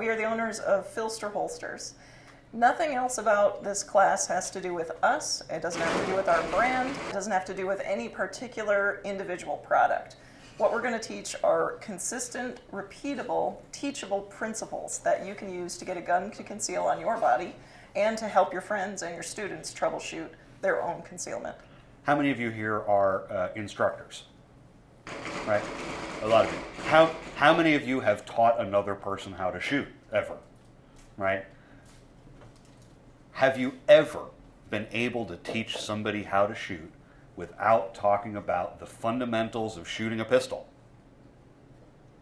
We are the owners of PHLster holsters. Nothing else about this class has to do with us. It doesn't have to do with our brand. It doesn't have to do with any particular individual product. What we're going to teach are consistent, repeatable, teachable principles that you can use to get a gun to conceal on your body and to help your friends and your students troubleshoot their own concealment. How many of you here are instructors? Right? A lot of you. How many of you have taught another person how to shoot, ever? Right? Have you ever been able to teach somebody how to shoot without talking about the fundamentals of shooting a pistol?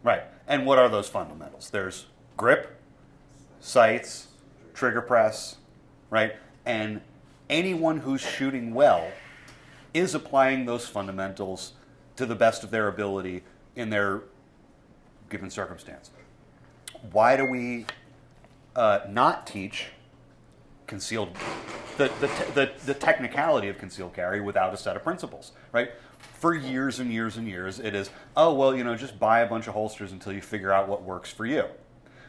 Right. And what are those fundamentals? There's grip, sights, trigger press, right? And anyone who's shooting well is applying those fundamentals to the best of their ability in their given circumstance. Why do we not teach concealed, the technicality of concealed carry without a set of principles, right? For years and years and years, it is, oh, well, you know, just buy a bunch of holsters until you figure out what works for you.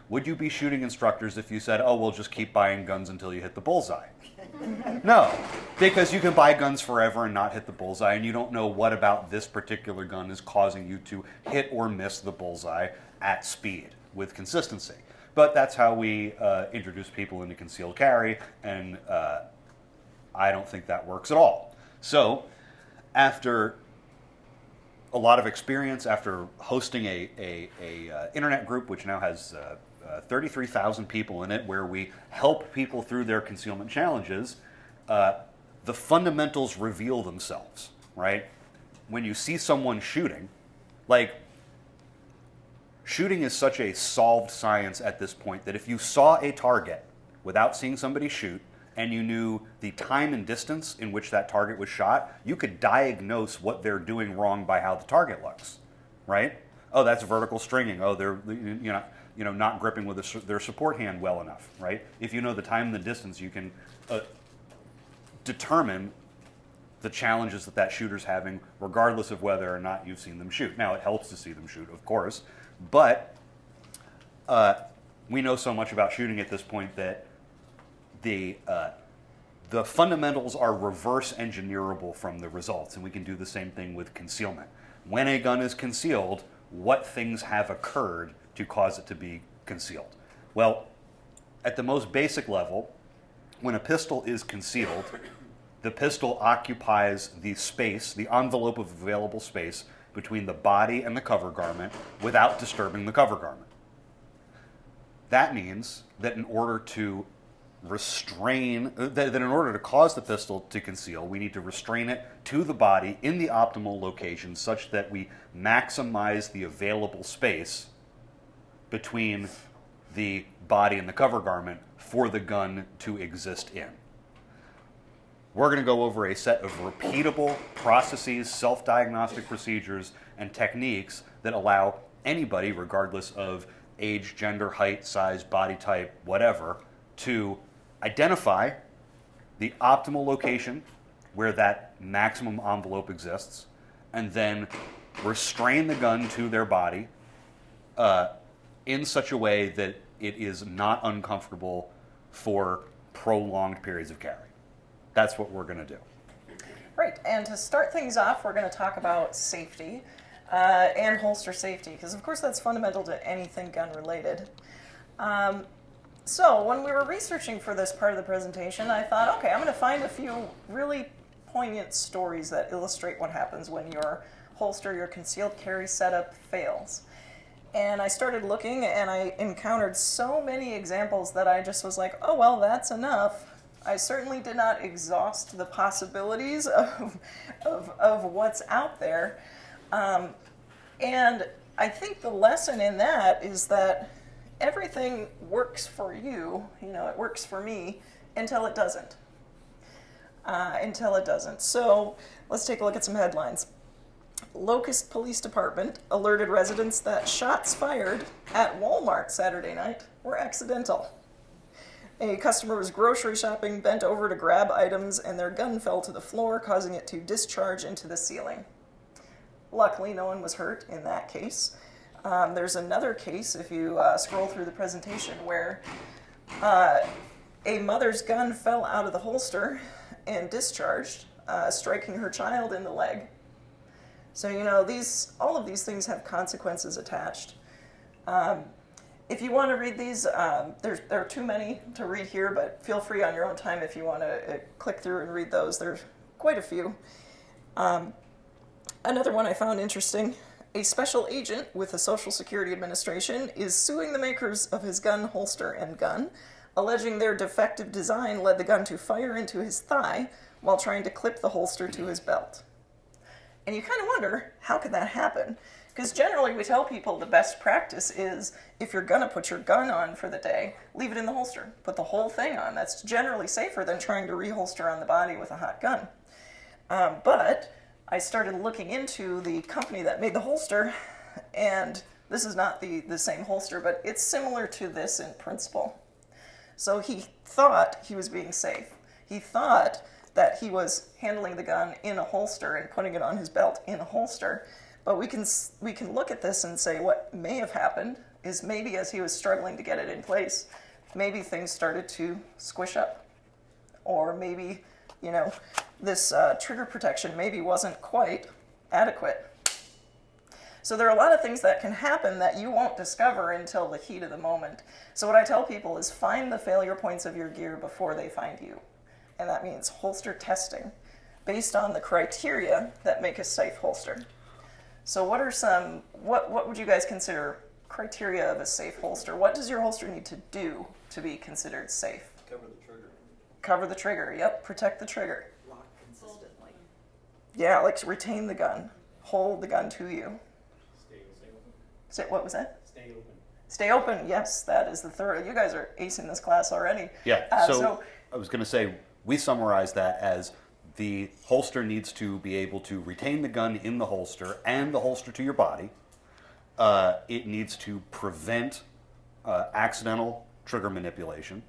Would you be shooting instructors if you said, oh, well, just keep buying guns until you hit the bullseye? No, because you can buy guns forever and not hit the bullseye, and you don't know what about this particular gun is causing you to hit or miss the bullseye at speed with consistency. But that's how we introduce people into concealed carry, and I don't think that works at all. So after a lot of experience, after hosting a internet group which now has 33,000 people in it, where we help people through their concealment challenges, the fundamentals reveal themselves, right? When you see someone shooting, like, shooting is such a solved science at this point that if you saw a target without seeing somebody shoot, and you knew the time and distance in which that target was shot, you could diagnose what they're doing wrong by how the target looks, right? Oh, that's vertical stringing. Oh, they're not gripping with their support hand well enough, right? If you know the time and the distance, you can determine the challenges that shooter's having, regardless of whether or not you've seen them shoot. Now, it helps to see them shoot, of course, but we know so much about shooting at this point that the fundamentals are reverse engineerable from the results, and we can do the same thing with concealment. When a gun is concealed, what things have occurred to cause it to be concealed? Well, at the most basic level, when a pistol is concealed, the pistol occupies the space, the envelope of available space between the body and the cover garment without disturbing the cover garment. That means that in order to in order to cause the pistol to conceal, we need to restrain it to the body in the optimal location such that we maximize the available space between the body and the cover garment for the gun to exist in. We're going to go over a set of repeatable processes, self-diagnostic procedures, and techniques that allow anybody, regardless of age, gender, height, size, body type, whatever, to identify the optimal location where that maximum envelope exists, and then restrain the gun to their body in such a way that it is not uncomfortable for prolonged periods of carry. That's what we're going to do. Right, and to start things off, we're going to talk about safety and holster safety, because of course that's fundamental to anything gun-related. So when we were researching for this part of the presentation, I thought, okay, I'm going to find a few really poignant stories that illustrate what happens when your holster, your concealed carry setup fails. And I started looking, and I encountered so many examples that I just was like, oh, well, that's enough. I certainly did not exhaust the possibilities of what's out there. And I think the lesson in that is that everything works for you, it works for me, until it doesn't. So let's take a look at some headlines. Locust Police Department alerted residents that shots fired at Walmart Saturday night were accidental. A customer was grocery shopping, bent over to grab items, and their gun fell to the floor, causing it to discharge into the ceiling. Luckily, no one was hurt in that case. There's another case, if you scroll through the presentation, where a mother's gun fell out of the holster and discharged, striking her child in the leg. So, you know, all of these things have consequences attached. If you want to read these, there are too many to read here, but feel free on your own time if you want to click through and read those. There's quite a few. Another one I found interesting. A special agent with the Social Security Administration is suing the makers of his gun, holster, and gun, alleging their defective design led the gun to fire into his thigh while trying to clip the holster to his belt. And you kind of wonder, how could that happen? Because generally we tell people the best practice is, if you're going to put your gun on for the day, leave it in the holster. Put the whole thing on. That's generally safer than trying to reholster on the body with a hot gun. But I started looking into the company that made the holster, and this is not the same holster, but it's similar to this in principle. So he thought he was being safe. He thought that he was handling the gun in a holster and putting it on his belt in a holster. But we can look at this and say what may have happened is maybe as he was struggling to get it in place, maybe things started to squish up. Or maybe, you know, this trigger protection maybe wasn't quite adequate. So there are a lot of things that can happen that you won't discover until the heat of the moment. So what I tell people is find the failure points of your gear before they find you. And that means holster testing based on the criteria that make a safe holster. So what are some, what would you guys consider criteria of a safe holster? What does your holster need to do to be considered safe? Cover the trigger. Cover the trigger, yep, protect the trigger. Lock consistently. Yeah, like retain the gun. Hold the gun to you. Stay open. What was that? Stay open. Stay open, yes, that is the third. You guys are acing this class already. Yeah, so I was going to say, we summarize that as the holster needs to be able to retain the gun in the holster and the holster to your body. It needs to prevent accidental trigger manipulation.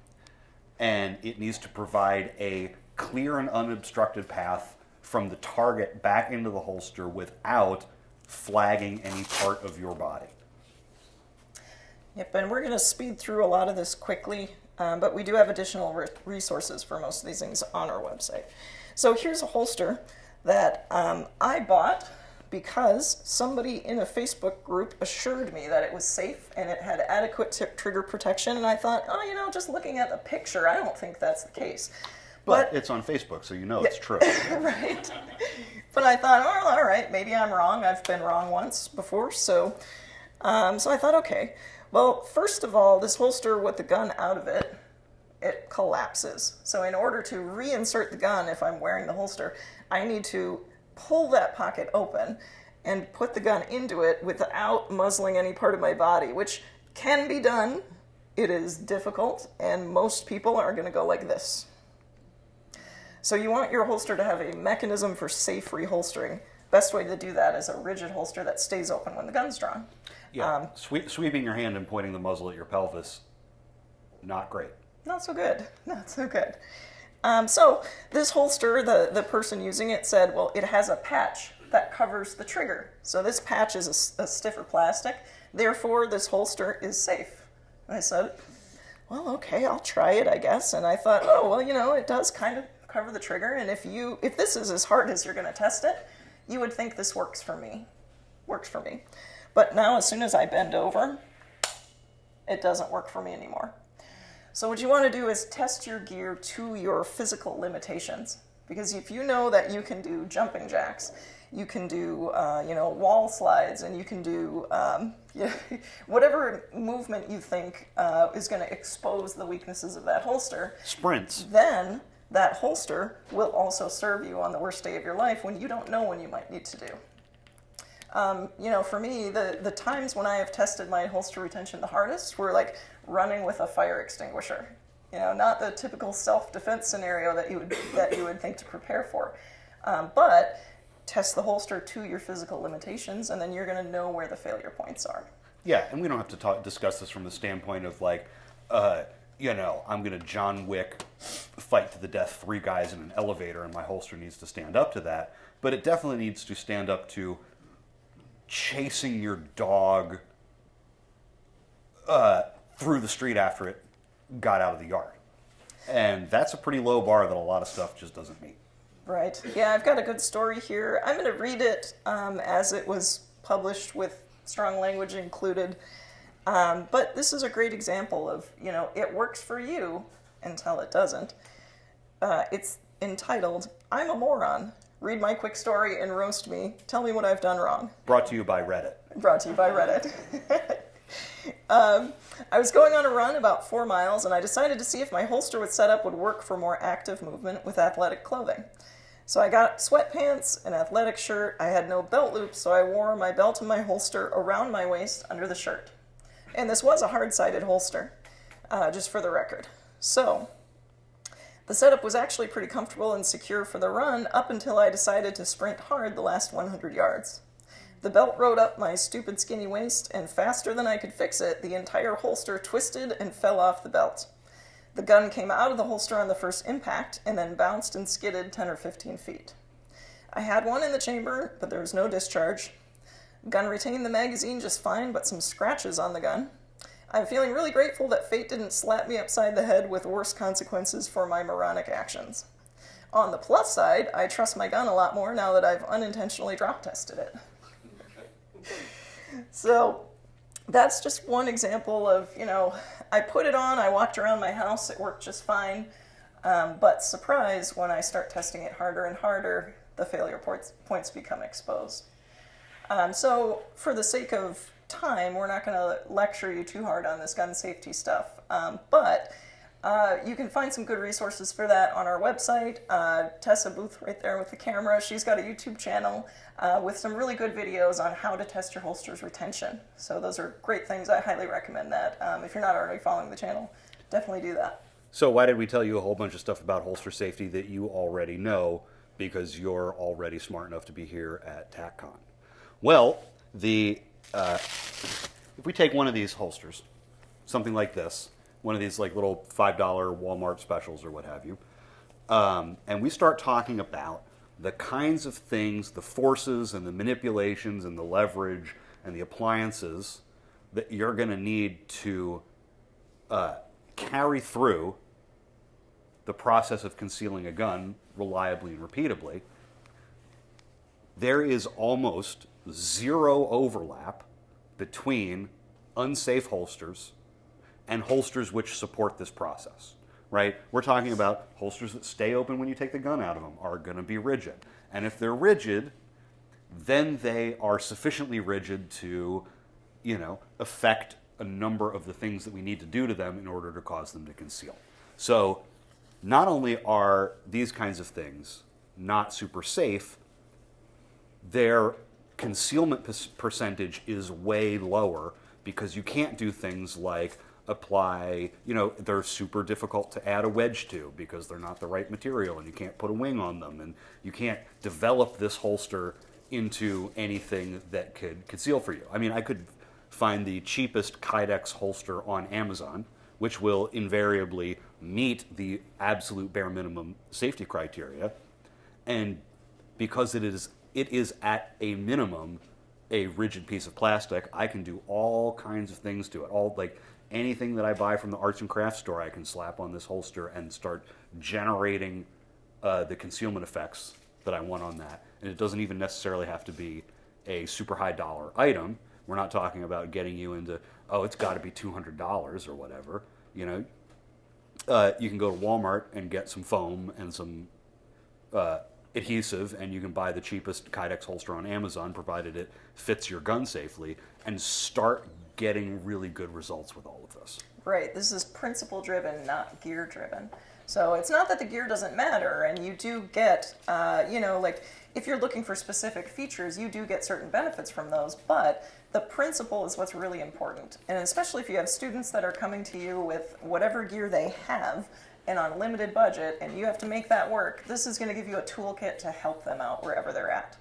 And it needs to provide a clear and unobstructed path from the target back into the holster without flagging any part of your body. Yep, and we're going to speed through a lot of this quickly, but we do have additional resources for most of these things on our website. So here's a holster that I bought because somebody in a Facebook group assured me that it was safe and it had adequate trigger protection, and I thought, oh, you know, just looking at the picture, I don't think that's the case. But it's on Facebook, so you know it's true. Right. But I thought, oh, all right, maybe I'm wrong. I've been wrong once before, so I thought, okay. Well, first of all, this holster with the gun out of it, it collapses. So in order to reinsert the gun, if I'm wearing the holster, I need to pull that pocket open and put the gun into it without muzzling any part of my body, which can be done. It is difficult, and most people are going to go like this. So you want your holster to have a mechanism for safe reholstering. Best way to do that is a rigid holster that stays open when the gun's drawn. Yeah, sweeping your hand and pointing the muzzle at your pelvis, not great. Not so good. Not so good. So this holster, the person using it said, well, it has a patch that covers the trigger. So this patch is a stiffer plastic. Therefore, this holster is safe. And I said, well, okay, I'll try it, I guess. And I thought, oh, well, you know, it does kind of cover the trigger. And if this is as hard as you're going to test it, you would think this works for me. Works for me. But now, as soon as I bend over, it doesn't work for me anymore. So what you want to do is test your gear to your physical limitations. Because if you know that you can do jumping jacks, you can do wall slides, and you can do whatever movement you think is going to expose the weaknesses of that holster. Sprints. Then that holster will also serve you on the worst day of your life when you don't know when you might need to do. For me, the times when I have tested my holster retention the hardest were like running with a fire extinguisher. You know, not the typical self-defense scenario that you would think to prepare for. But test the holster to your physical limitations, and then you're going to know where the failure points are. Yeah, and we don't have to discuss this from the standpoint of like, I'm going to John Wick fight to the death 3 guys in an elevator, and my holster needs to stand up to that. But it definitely needs to stand up to chasing your dog through the street after it got out of the yard. And that's a pretty low bar that a lot of stuff just doesn't meet. Right. Yeah, I've got a good story here. I'm going to read it as it was published with strong language included. But this is a great example of, it works for you until it doesn't. It's entitled, "I'm a Moron. Read my quick story and roast me. Tell me what I've done wrong." Brought to you by Reddit. Brought to you by Reddit. I was going on a run about 4 miles, and I decided to see if my holster with setup would work for more active movement with athletic clothing. So I got sweatpants, an athletic shirt. I had no belt loops, so I wore my belt and my holster around my waist under the shirt. And this was a hard-sided holster, just for the record. So the setup was actually pretty comfortable and secure for the run up until I decided to sprint hard the last 100 yards. The belt rode up my stupid skinny waist, and faster than I could fix it, the entire holster twisted and fell off the belt. The gun came out of the holster on the first impact, and then bounced and skidded 10 or 15 feet. I had one in the chamber, but there was no discharge. Gun retained the magazine just fine, but some scratches on the gun. I'm feeling really grateful that fate didn't slap me upside the head with worse consequences for my moronic actions. On the plus side, I trust my gun a lot more now that I've unintentionally drop tested it. So that's just one example of, I put it on, I walked around my house, it worked just fine. But surprise, when I start testing it harder and harder, the failure points become exposed. So for the sake of time, we're not going to lecture you too hard on this gun safety stuff. But you can find some good resources for that on our website. Tessa Booth right there with the camera, she's got a YouTube channel with some really good videos on how to test your holster's retention. So those are great things. I highly recommend that. If you're not already following the channel, definitely do that. So why did we tell you a whole bunch of stuff about holster safety that you already know, because you're already smart enough to be here at TacCon? Well, if we take one of these holsters, something like this, one of these like little $5 Walmart specials or what have you, and we start talking about the kinds of things, the forces and the manipulations and the leverage and the appliances that you're going to need to carry through the process of concealing a gun reliably and repeatably, there is almost zero overlap between unsafe holsters and holsters which support this process, right? We're talking about holsters that stay open when you take the gun out of them are going to be rigid. And if they're rigid, then they are sufficiently rigid to, affect a number of the things that we need to do to them in order to cause them to conceal. So not only are these kinds of things not super safe, their concealment percentage is way lower because you can't do things like apply, they're super difficult to add a wedge to because they're not the right material, and you can't put a wing on them, and you can't develop this holster into anything that could conceal for you. I mean, I could find the cheapest Kydex holster on Amazon, which will invariably meet the absolute bare minimum safety criteria, and because it is at a minimum a rigid piece of plastic, I can do all kinds of things to it. Anything that I buy from the arts and crafts store, I can slap on this holster and start generating the concealment effects that I want on that. And it doesn't even necessarily have to be a super high dollar item. We're not talking about getting you into, it's got to be $200 or whatever. You can go to Walmart and get some foam and some adhesive, and you can buy the cheapest Kydex holster on Amazon, provided it fits your gun safely, and start getting really good results with all of this. Right. This is principle driven, not gear driven. So it's not that the gear doesn't matter, and you do get, if you're looking for specific features, you do get certain benefits from those, but the principle is what's really important. And especially if you have students that are coming to you with whatever gear they have and on a limited budget, and you have to make that work, this is going to give you a toolkit to help them out wherever they're at.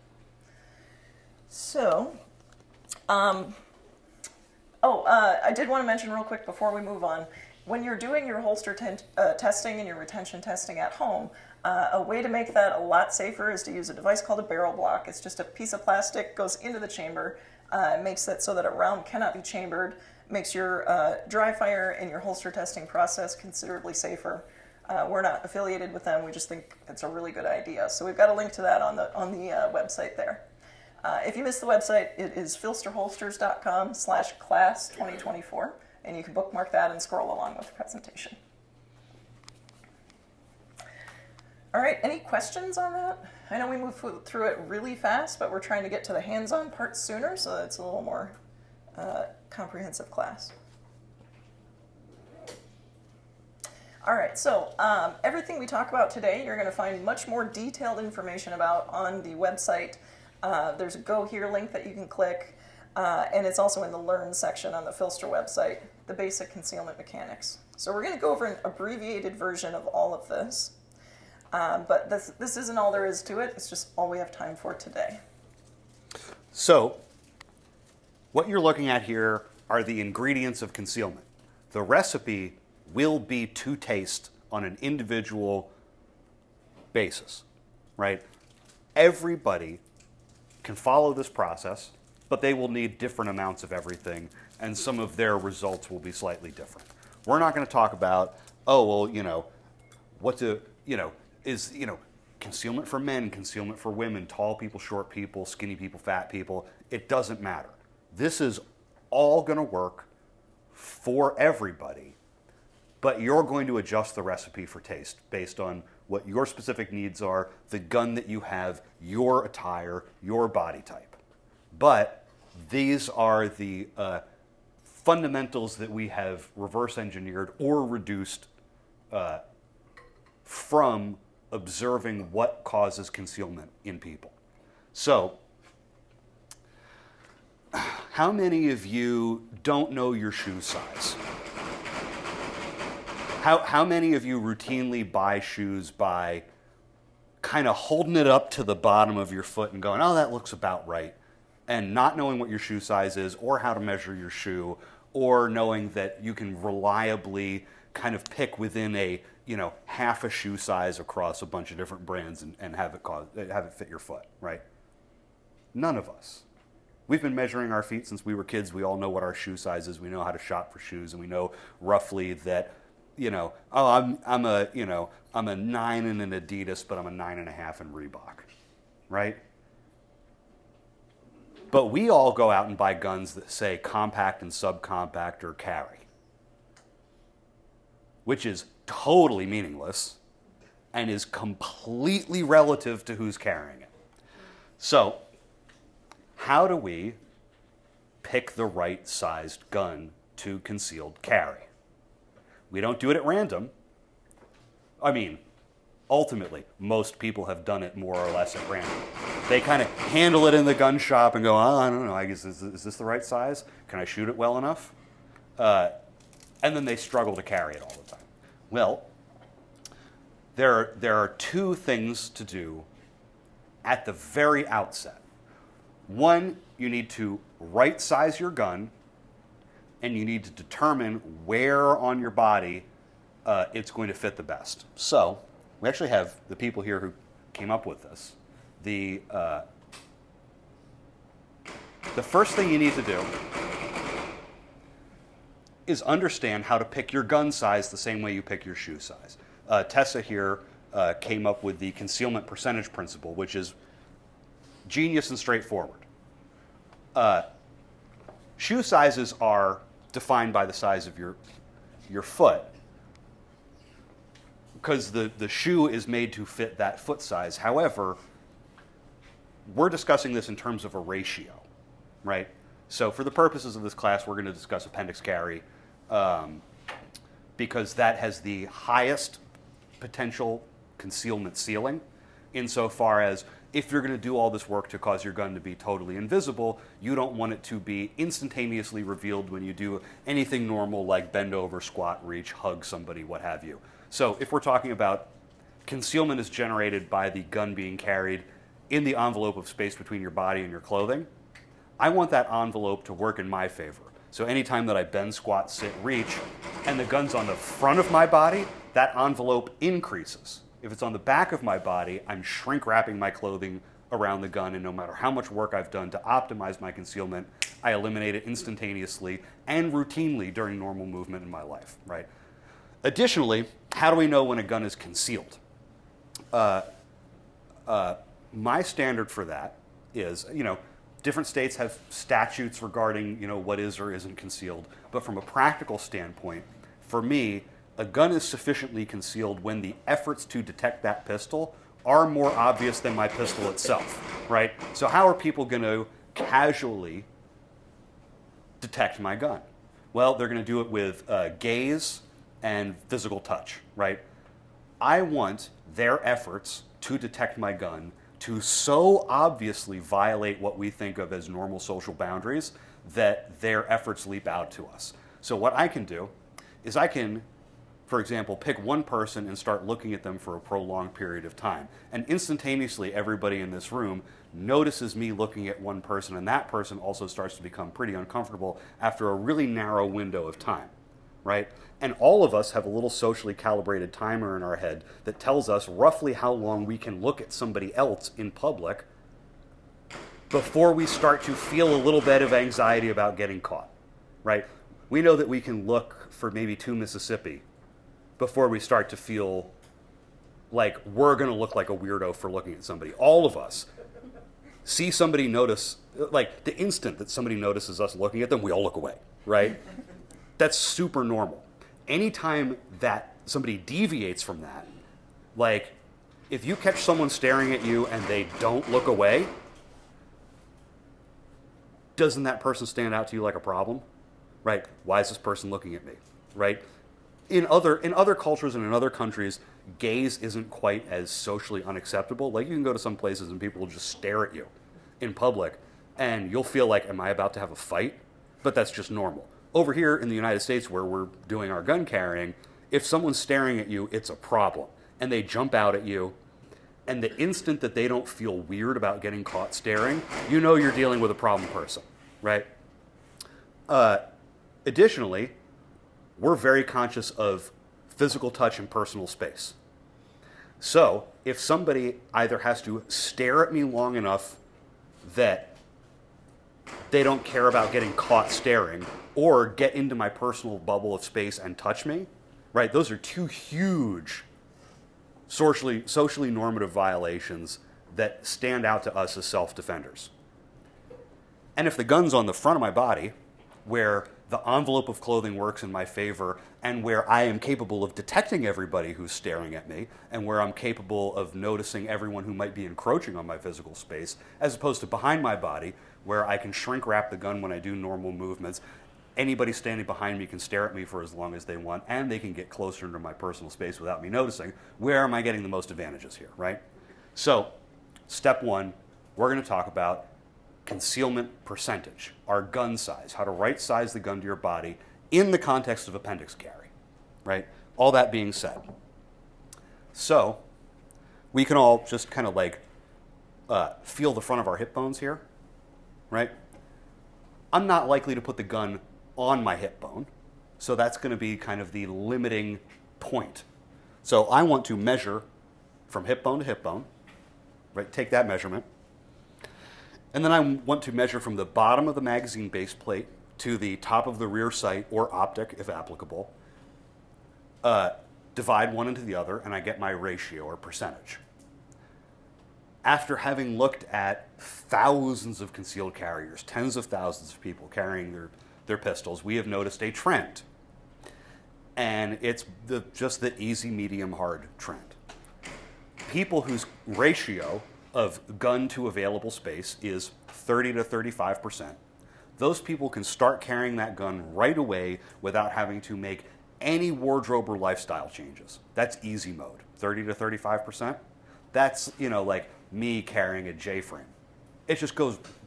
So, I did want to mention real quick before we move on, when you're doing your holster testing and your retention testing at home, a way to make that a lot safer is to use a device called a barrel block. It's just a piece of plastic, goes into the chamber, makes it so that a round cannot be chambered, makes your dry fire and your holster testing process considerably safer. We're not affiliated with them. We just think it's a really good idea. So we've got a link to that on the website there. If you missed the website, it is PHLsterholsters.com/class2024, and you can bookmark that and scroll along with the presentation. All right, any questions on that? I know we moved through it really fast, but we're trying to get to the hands-on parts sooner, so it's a little more comprehensive class. All right, so everything we talk about today, you're going to find much more detailed information about on the website. There's a Go Here link that you can click, and it's also in the Learn section on the PHLster website, the basic concealment mechanics. So we're going to go over an abbreviated version of all of this, but this isn't all there is to it. It's just all we have time for today. So what you're looking at here are the ingredients of concealment. The recipe will be to taste on an individual basis, right? Everybody can follow this process, but they will need different amounts of everything, and some of their results will be slightly different. We're not going to talk about, oh, well, is concealment for men, concealment for women, tall people, short people, skinny people, fat people. It doesn't matter. This is all going to work for everybody, but you're going to adjust the recipe for taste based on what your specific needs are, the gun that you have, your attire, your body type. But these are the fundamentals that we have reverse engineered or reduced from observing what causes concealment in people. So, how many of you don't know your shoe size? How many of you routinely buy shoes by kind of holding it up to the bottom of your foot and going, oh, that looks about right, and not knowing what your shoe size is or how to measure your shoe, or knowing that you can reliably kind of pick within a half a shoe size across a bunch of different brands and have it fit your foot, right? None of us. We've been measuring our feet since we were kids. We all know what our shoe size is. We know how to shop for shoes, and we know roughly that, I'm a 9 in an Adidas, but I'm a 9.5 in Reebok, right? But we all go out and buy guns that say compact and subcompact or carry, which is totally meaningless and is completely relative to who's carrying it. So, how do we pick the right sized gun to concealed carry? We don't do it at random. I mean, ultimately, most people have done it more or less at random. They kind of handle it in the gun shop and go, oh, I don't know, I guess, is this the right size? Can I shoot it well enough? And then they struggle to carry it all the time. Well, there are two things to do at the very outset. One, you need to right size your gun, and you need to determine where on your body it's going to fit the best. So, we actually have the people here who came up with this. The first thing you need to do is understand how to pick your gun size the same way you pick your shoe size. Tessa here came up with the concealment percentage principle, which is genius and straightforward. Shoe sizes are defined by the size of your foot, because the shoe is made to fit that foot size. However, we're discussing this in terms of a ratio, right? So for the purposes of this class, we're going to discuss appendix carry because that has the highest potential concealment ceiling, insofar as if you're going to do all this work to cause your gun to be totally invisible, you don't want it to be instantaneously revealed when you do anything normal like bend over, squat, reach, hug somebody, what have you. So if we're talking about concealment is generated by the gun being carried in the envelope of space between your body and your clothing, I want that envelope to work in my favor. So anytime that I bend, squat, sit, reach, and the gun's on the front of my body, that envelope increases. If it's on the back of my body, I'm shrink wrapping my clothing around the gun, and no matter how much work I've done to optimize my concealment, I eliminate it instantaneously and routinely during normal movement in my life, right? Additionally, how do we know when a gun is concealed? My standard for that is, different states have statutes regarding, what is or isn't concealed. But from a practical standpoint, for me, a gun is sufficiently concealed when the efforts to detect that pistol are more obvious than my pistol itself, right? So how are people going to casually detect my gun? Well, they're going to do it with gaze and physical touch, right? I want their efforts to detect my gun to so obviously violate what we think of as normal social boundaries that their efforts leap out to us. So what I can do is I can, for example, pick one person and start looking at them for a prolonged period of time. And instantaneously, everybody in this room notices me looking at one person, and that person also starts to become pretty uncomfortable after a really narrow window of time, right? And all of us have a little socially calibrated timer in our head that tells us roughly how long we can look at somebody else in public before we start to feel a little bit of anxiety about getting caught, right? We know that we can look for maybe 2 Mississippi before we start to feel like we're going to look like a weirdo for looking at somebody. All of us see somebody notice, like the instant that somebody notices us looking at them, we all look away, right? That's super normal. Anytime that somebody deviates from that, like if you catch someone staring at you and they don't look away, doesn't that person stand out to you like a problem, right? Why is this person looking at me, right? In other cultures and in other countries, gaze isn't quite as socially unacceptable. Like you can go to some places and people will just stare at you in public and you'll feel like, am I about to have a fight? But that's just normal. Over here in the United States where we're doing our gun carrying, if someone's staring at you, it's a problem. And they jump out at you. And the instant that they don't feel weird about getting caught staring, you know you're dealing with a problem person, right? Additionally, we're very conscious of physical touch and personal space. So if somebody either has to stare at me long enough that they don't care about getting caught staring, or get into my personal bubble of space and touch me, right? Those are 2 huge socially normative violations that stand out to us as self-defenders. And if the gun's on the front of my body, where the envelope of clothing works in my favor, and where I am capable of detecting everybody who's staring at me, and where I'm capable of noticing everyone who might be encroaching on my physical space, as opposed to behind my body, where I can shrink wrap the gun when I do normal movements. Anybody standing behind me can stare at me for as long as they want, and they can get closer into my personal space without me noticing. Where am I getting the most advantages here, right? So, step 1, we're going to talk about concealment percentage, our gun size, how to right size the gun to your body in the context of appendix carry, right? All that being said. So, we can all just kind of like feel the front of our hip bones here, right? I'm not likely to put the gun on my hip bone, so that's going to be kind of the limiting point. So I want to measure from hip bone to hip bone, right? Take that measurement. And then I want to measure from the bottom of the magazine base plate to the top of the rear sight or optic, if applicable. Divide one into the other, and I get my ratio or percentage. After having looked at thousands of concealed carriers, tens of thousands of people carrying their pistols, we have noticed a trend. And it's just the easy, medium, hard trend. People whose ratio of gun to available space is 30 to 35%. Those people can start carrying that gun right away without having to make any wardrobe or lifestyle changes. That's easy mode. 30 to 35%. That's, like me carrying a J-frame. It just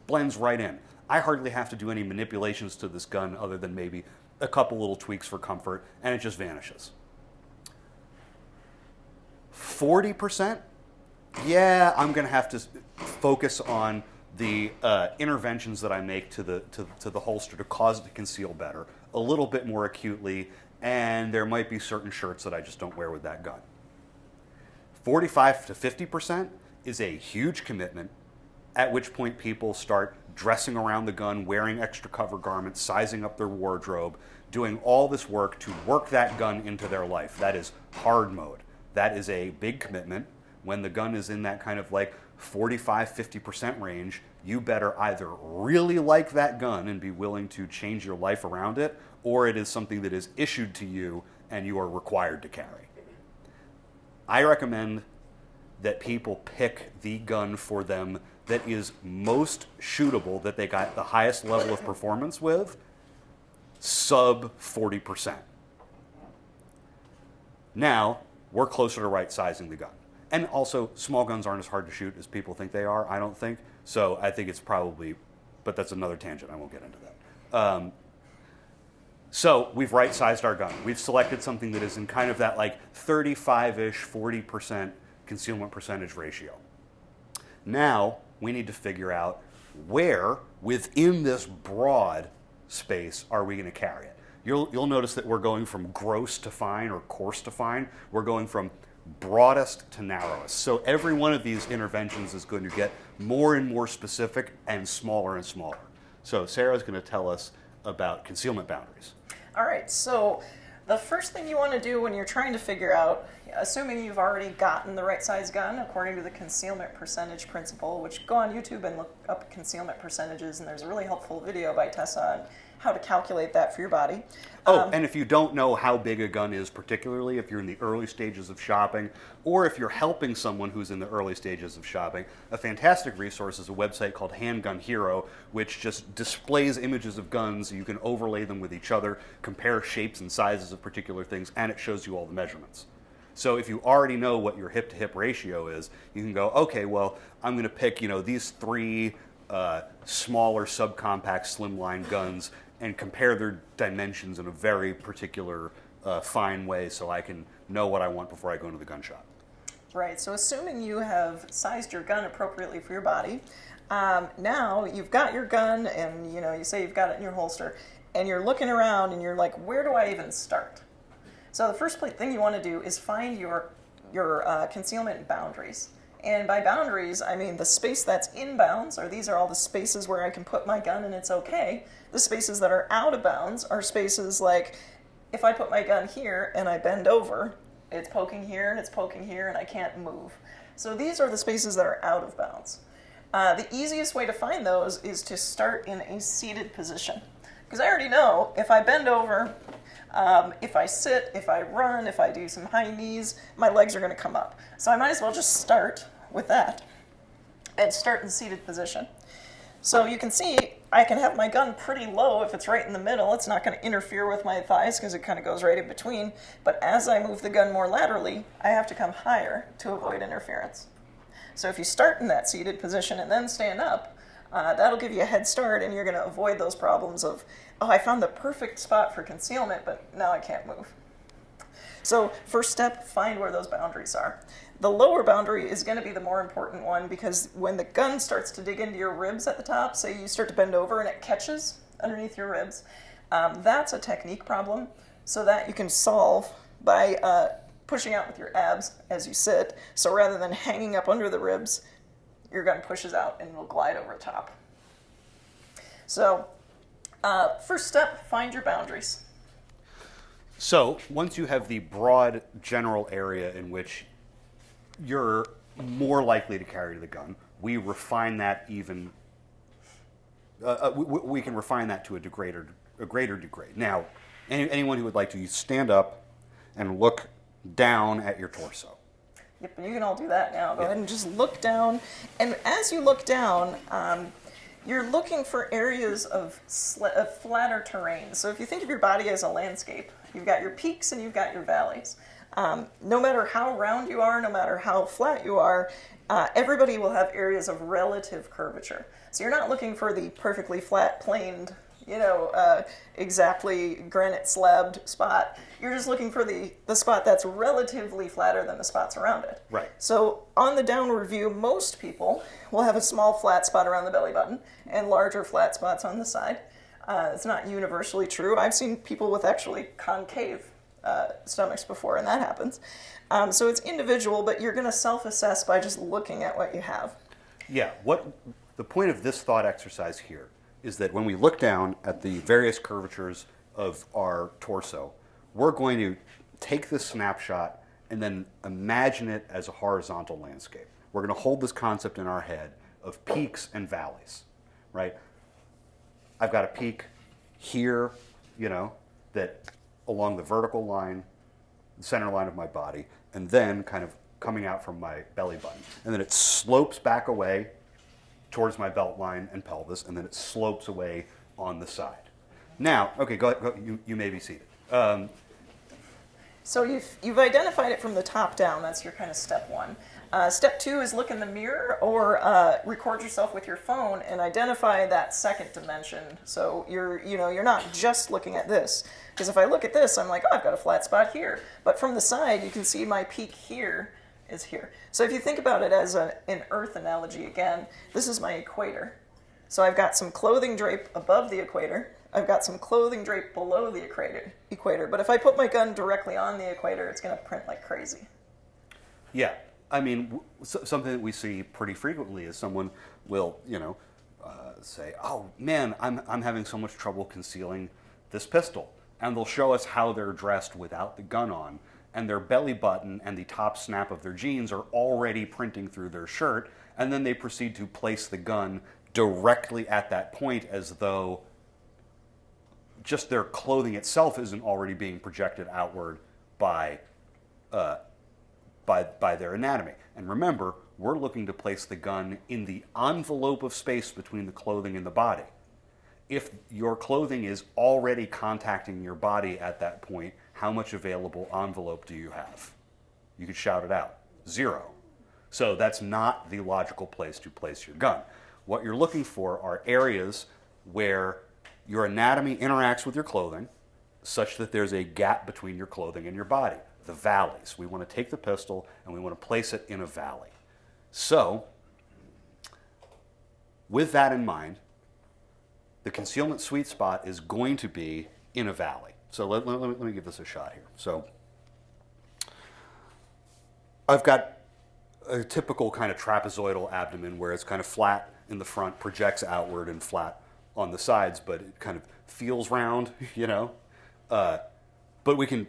blends right in. I hardly have to do any manipulations to this gun other than maybe a couple little tweaks for comfort, and it just vanishes. 40%? Yeah, I'm going to have to focus on the interventions that I make to the holster to cause it to conceal better, a little bit more acutely, and there might be certain shirts that I just don't wear with that gun. 45 to 50% is a huge commitment, at which point people start dressing around the gun, wearing extra cover garments, sizing up their wardrobe, doing all this work to work that gun into their life. That is hard mode. That is a big commitment. When the gun is in that kind of like 45-50% range, you better either really like that gun and be willing to change your life around it, or it is something that is issued to you and you are required to carry. I recommend that people pick the gun for them that is most shootable, that they got the highest level of performance with, sub 40%. Now, we're closer to right sizing the gun. And also, small guns aren't as hard to shoot as people think they are, I don't think. So I think it's probably, but that's another tangent, I won't get into that. So we've right-sized our gun. We've selected something that is in kind of that like 35-ish, 40% concealment percentage ratio. Now we need to figure out where within this broad space are we going to carry it. You'll notice that we're going from gross to fine or coarse to fine. We're going from broadest to narrowest. So every one of these interventions is going to get more and more specific and smaller and smaller. So Sarah's going to tell us about concealment boundaries. All right, so the first thing you want to do when you're trying to figure out, assuming you've already gotten the right size gun according to the concealment percentage principle, which go on YouTube and look up concealment percentages, and there's a really helpful video by Tessa on how to calculate that for your body. And if you don't know how big a gun is, particularly if you're in the early stages of shopping, or if you're helping someone who's in the early stages of shopping, a fantastic resource is a website called Handgun Hero, which just displays images of guns. You can overlay them with each other, compare shapes and sizes of particular things, and it shows you all the measurements. So if you already know what your hip-to-hip ratio is, you can go, okay, well, I'm going to pick, these three smaller subcompact slimline guns and compare their dimensions in a very particular fine way so I can know what I want before I go into the gun shop. Right, so assuming you have sized your gun appropriately for your body, now you've got your gun and you say you've got it in your holster and you're looking around and you're like, where do I even start? So the first thing you want to do is find your concealment boundaries. And by boundaries, I mean the space that's in bounds, or these are all the spaces where I can put my gun and it's okay. The spaces that are out of bounds are spaces like, if I put my gun here and I bend over, it's poking here and it's poking here and I can't move. So these are the spaces that are out of bounds. The easiest way to find those is to start in a seated position. Because I already know if I bend over, if I sit, if I run, if I do some high knees, my legs are going to come up. So I might as well just start with that and start in seated position. So you can see I can have my gun pretty low if it's right in the middle. It's not going to interfere with my thighs because it kind of goes right in between. But as I move the gun more laterally, I have to come higher to avoid interference. So if you start in that seated position and then stand up, that'll give you a head start and you're going to avoid those problems of, oh, I found the perfect spot for concealment, but now I can't move. So first step, find where those boundaries are. The lower boundary is going to be the more important one because when the gun starts to dig into your ribs at the top, say you start to bend over and it catches underneath your ribs, that's a technique problem. So that you can solve by pushing out with your abs as you sit. So rather than hanging up under the ribs, your gun pushes out and it'll glide over the top. So first step, find your boundaries. So once you have the broad general area in which you're more likely to carry the gun, we refine that even, we can refine that to a greater degree. Now, anyone who would like to stand up and look down at your torso. Yep, and you can all do that now. Go ahead and just look down. And as you look down, you're looking for areas of flatter terrain. So if you think of your body as a landscape, you've got your peaks and you've got your valleys. No matter how round you are, no matter how flat you are, everybody will have areas of relative curvature. So you're not looking for the perfectly flat, planed, exactly granite slabbed spot. You're just looking for the spot that's relatively flatter than the spots around it. Right. So on the downward view, most people will have a small flat spot around the belly button and larger flat spots on the side. It's not universally true. I've seen people with actually concave stomachs before, and that happens. So it's individual, but you're going to self-assess by just looking at what you have. Yeah. the point of this thought exercise here is that when we look down at the various curvatures of our torso, we're going to take this snapshot and then imagine it as a horizontal landscape. We're going to hold this concept in our head of peaks and valleys, right? I've got a peak here, you know, that along the vertical line, the center line of my body, and then kind of coming out from my belly button. And then it slopes back away towards my belt line and pelvis, and then it slopes away on the side. Now, okay, go ahead, you may be seated. So you've identified it from the top down. That's your kind of step one. Step two is look in the mirror or record yourself with your phone and identify that second dimension. So you're not just looking at this. Because if I look at this, I'm like, oh, I've got a flat spot here. But from the side, you can see my peak here is here. So if you think about it as an Earth analogy again, this is my equator. So I've got some clothing drape above the equator. I've got some clothing drape below the equator. But if I put my gun directly on the equator, it's going to print like crazy. Yeah. I mean, something that we see pretty frequently is someone will, say, "Oh man, I'm having so much trouble concealing this pistol," and they'll show us how they're dressed without the gun on, and their belly button and the top snap of their jeans are already printing through their shirt, and then they proceed to place the gun directly at that point, as though just their clothing itself isn't already being projected outward by their anatomy. And remember, we're looking to place the gun in the envelope of space between the clothing and the body. If your clothing is already contacting your body at that point, how much available envelope do you have? You could shout it out. 0. So that's not the logical place to place your gun. What you're looking for are areas where your anatomy interacts with your clothing such that there's a gap between your clothing and your body. The valleys. We want to take the pistol and we want to place it in a valley. So, with that in mind, the concealment sweet spot is going to be in a valley. So let me give this a shot here. So, I've got a typical kind of trapezoidal abdomen where it's kind of flat in the front, projects outward, and flat on the sides, but it kind of feels round, But we can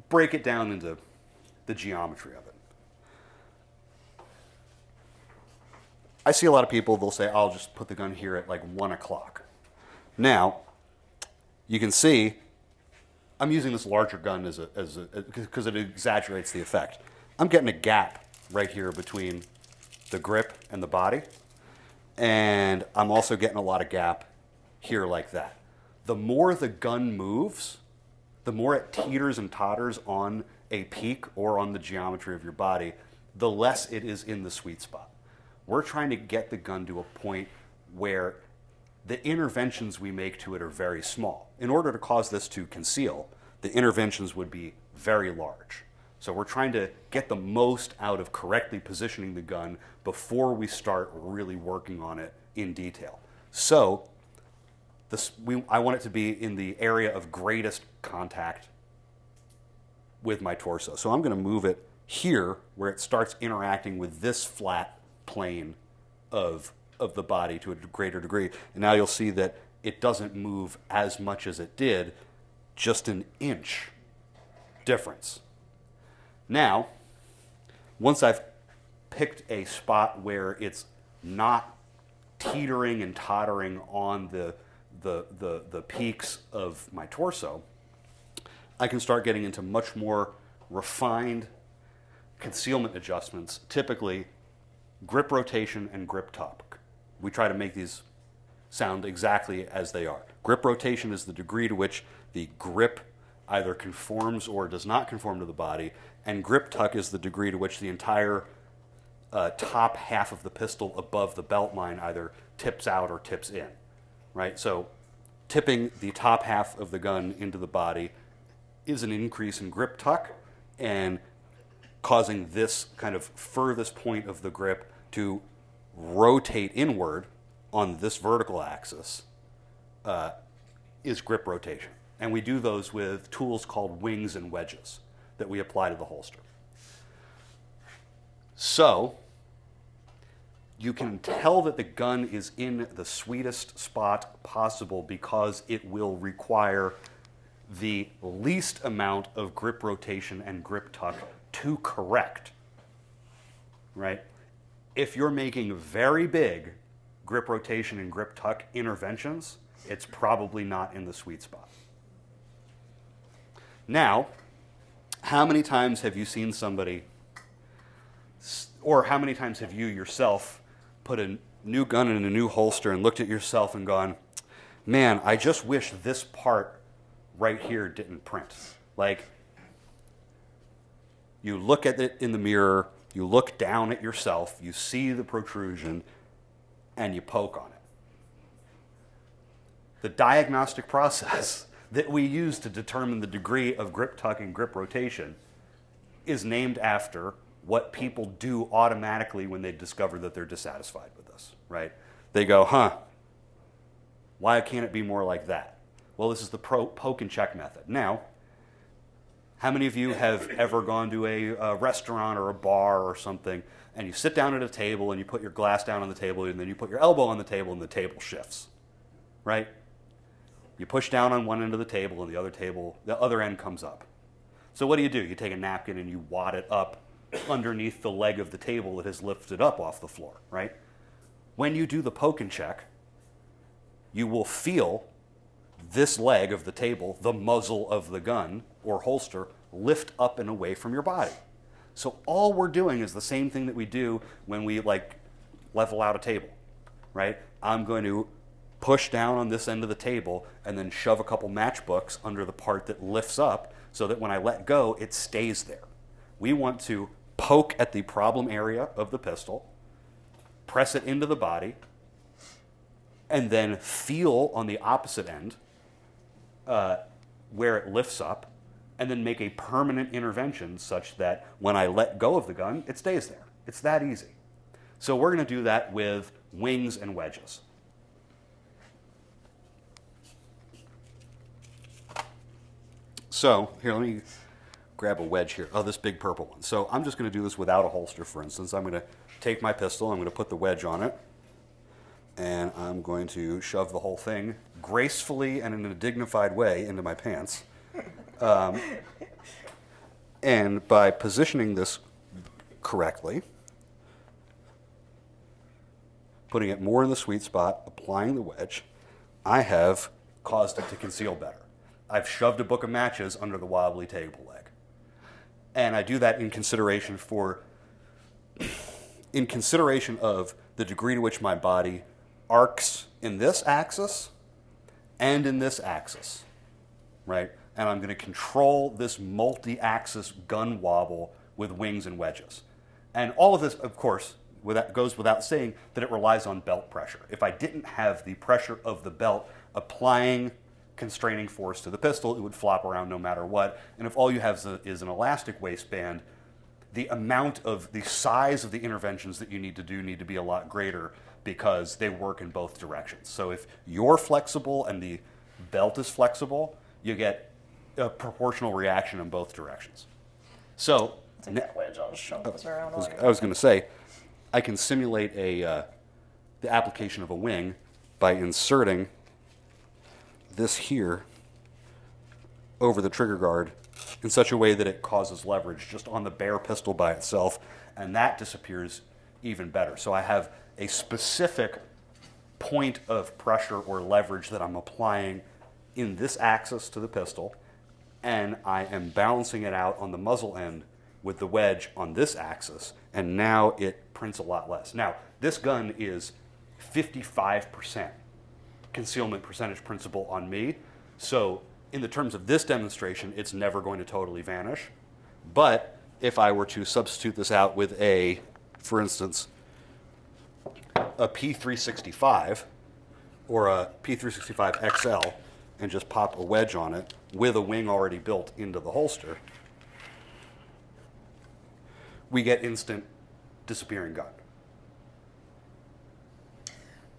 break it down into the geometry of it. I see a lot of people, they'll say, I'll just put the gun here at like 1 o'clock. Now, you can see, I'm using this larger gun because it exaggerates the effect. I'm getting a gap right here between the grip and the body, and I'm also getting a lot of gap here like that. The more the gun moves, the more it teeters and totters on a peak or on the geometry of your body, the less it is in the sweet spot. We're trying to get the gun to a point where the interventions we make to it are very small. In order to cause this to conceal, the interventions would be very large. So we're trying to get the most out of correctly positioning the gun before we start really working on it in detail. So I want it to be in the area of greatest contact with my torso. So I'm going to move it here where it starts interacting with this flat plane of the body to a greater degree. And now you'll see that it doesn't move as much as it did, just an inch difference. Now, once I've picked a spot where it's not teetering and tottering on the peaks of my torso, I can start getting into much more refined concealment adjustments, typically grip rotation and grip tuck. We try to make these sound exactly as they are. Grip rotation is the degree to which the grip either conforms or does not conform to the body, and grip tuck is the degree to which the entire top half of the pistol above the belt line either tips out or tips in, right? So tipping the top half of the gun into the body is an increase in grip tuck, and causing this kind of furthest point of the grip to rotate inward on this vertical axis is grip rotation. And we do those with tools called wings and wedges that we apply to the holster. So you can tell that the gun is in the sweetest spot possible because it will require the least amount of grip rotation and grip tuck to correct, right? If you're making very big grip rotation and grip tuck interventions, it's probably not in the sweet spot. Now, how many times have you seen somebody, or how many times have you yourself put a new gun in a new holster and looked at yourself and gone, man, I just wish this part right here didn't print. Like, you look at it in the mirror, you look down at yourself, you see the protrusion, and you poke on it. The diagnostic process that we use to determine the degree of grip tuck and grip rotation is named after what people do automatically when they discover that they're dissatisfied with this, right? They go, why can't it be more like that? Well, this is the poke and check method. Now, how many of you have ever gone to a restaurant or a bar or something, and you sit down at a table and you put your glass down on the table and then you put your elbow on the table and the table shifts, right? You push down on one end of the table and the other end comes up. So what do? You take a napkin and you wad it up underneath the leg of the table that has lifted up off the floor, right? When you do the poke and check, you will feel this leg of the table, the muzzle of the gun or holster, lift up and away from your body. So all we're doing is the same thing that we do when we level out a table, right? I'm going to push down on this end of the table and then shove a couple matchbooks under the part that lifts up so that when I let go, it stays there. We want to poke at the problem area of the pistol, press it into the body, and then feel on the opposite end where it lifts up, and then make a permanent intervention such that when I let go of the gun, it stays there. It's that easy. So we're going to do that with wings and wedges. So here, let me grab a wedge here. Oh, this big purple one. So I'm just going to do this without a holster, for instance. I'm going to take my pistol, I'm going to put the wedge on it, and I'm going to shove the whole thing gracefully and in a dignified way into my pants. And by positioning this correctly, putting it more in the sweet spot, applying the wedge, I have caused it to conceal better. I've shoved a book of matches under the wobbly table leg. And I do that in consideration of the degree to which my body arcs in this axis and in this axis, right? And I'm going to control this multi-axis gun wobble with wings and wedges. And all of this, of course, goes without saying that it relies on belt pressure. If I didn't have the pressure of the belt applying constraining force to the pistol, it would flop around no matter what. And if all you have is an elastic waistband, the size of the interventions that you need to do need to be a lot greater because they work in both directions. So if you're flexible and the belt is flexible, you get a proportional reaction in both directions. So take that wedge, I'll just shove this around. I was going to say, I can simulate the application of a wing by inserting this here over the trigger guard in such a way that it causes leverage just on the bare pistol by itself, and that disappears even better. So I have a specific point of pressure or leverage that I'm applying in this axis to the pistol, and I am balancing it out on the muzzle end with the wedge on this axis, and now it prints a lot less. Now, this gun is 55% concealment percentage principle on me, so in the terms of this demonstration, it's never going to totally vanish. But if I were to substitute this out with for instance, a P365 or a P365 XL and just pop a wedge on it with a wing already built into the holster, we get instant disappearing gun.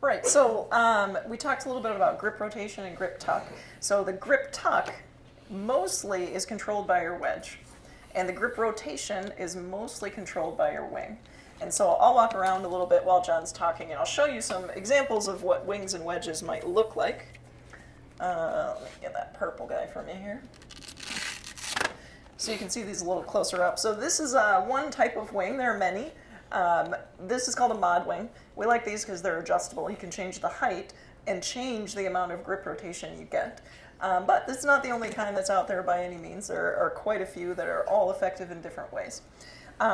Right, so we talked a little bit about grip rotation and grip tuck. So the grip tuck mostly is controlled by your wedge, and the grip rotation is mostly controlled by your wing. And so I'll walk around a little bit while John's talking, and I'll show you some examples of what wings and wedges might look like. Let me get that purple guy from you here. So you can see these a little closer up. So this is one type of wing. There are many. This is called a mod wing. We like these because they're adjustable. You can change the height and change the amount of grip rotation you get. But this is not the only kind that's out there by any means. There are quite a few that are all effective in different ways.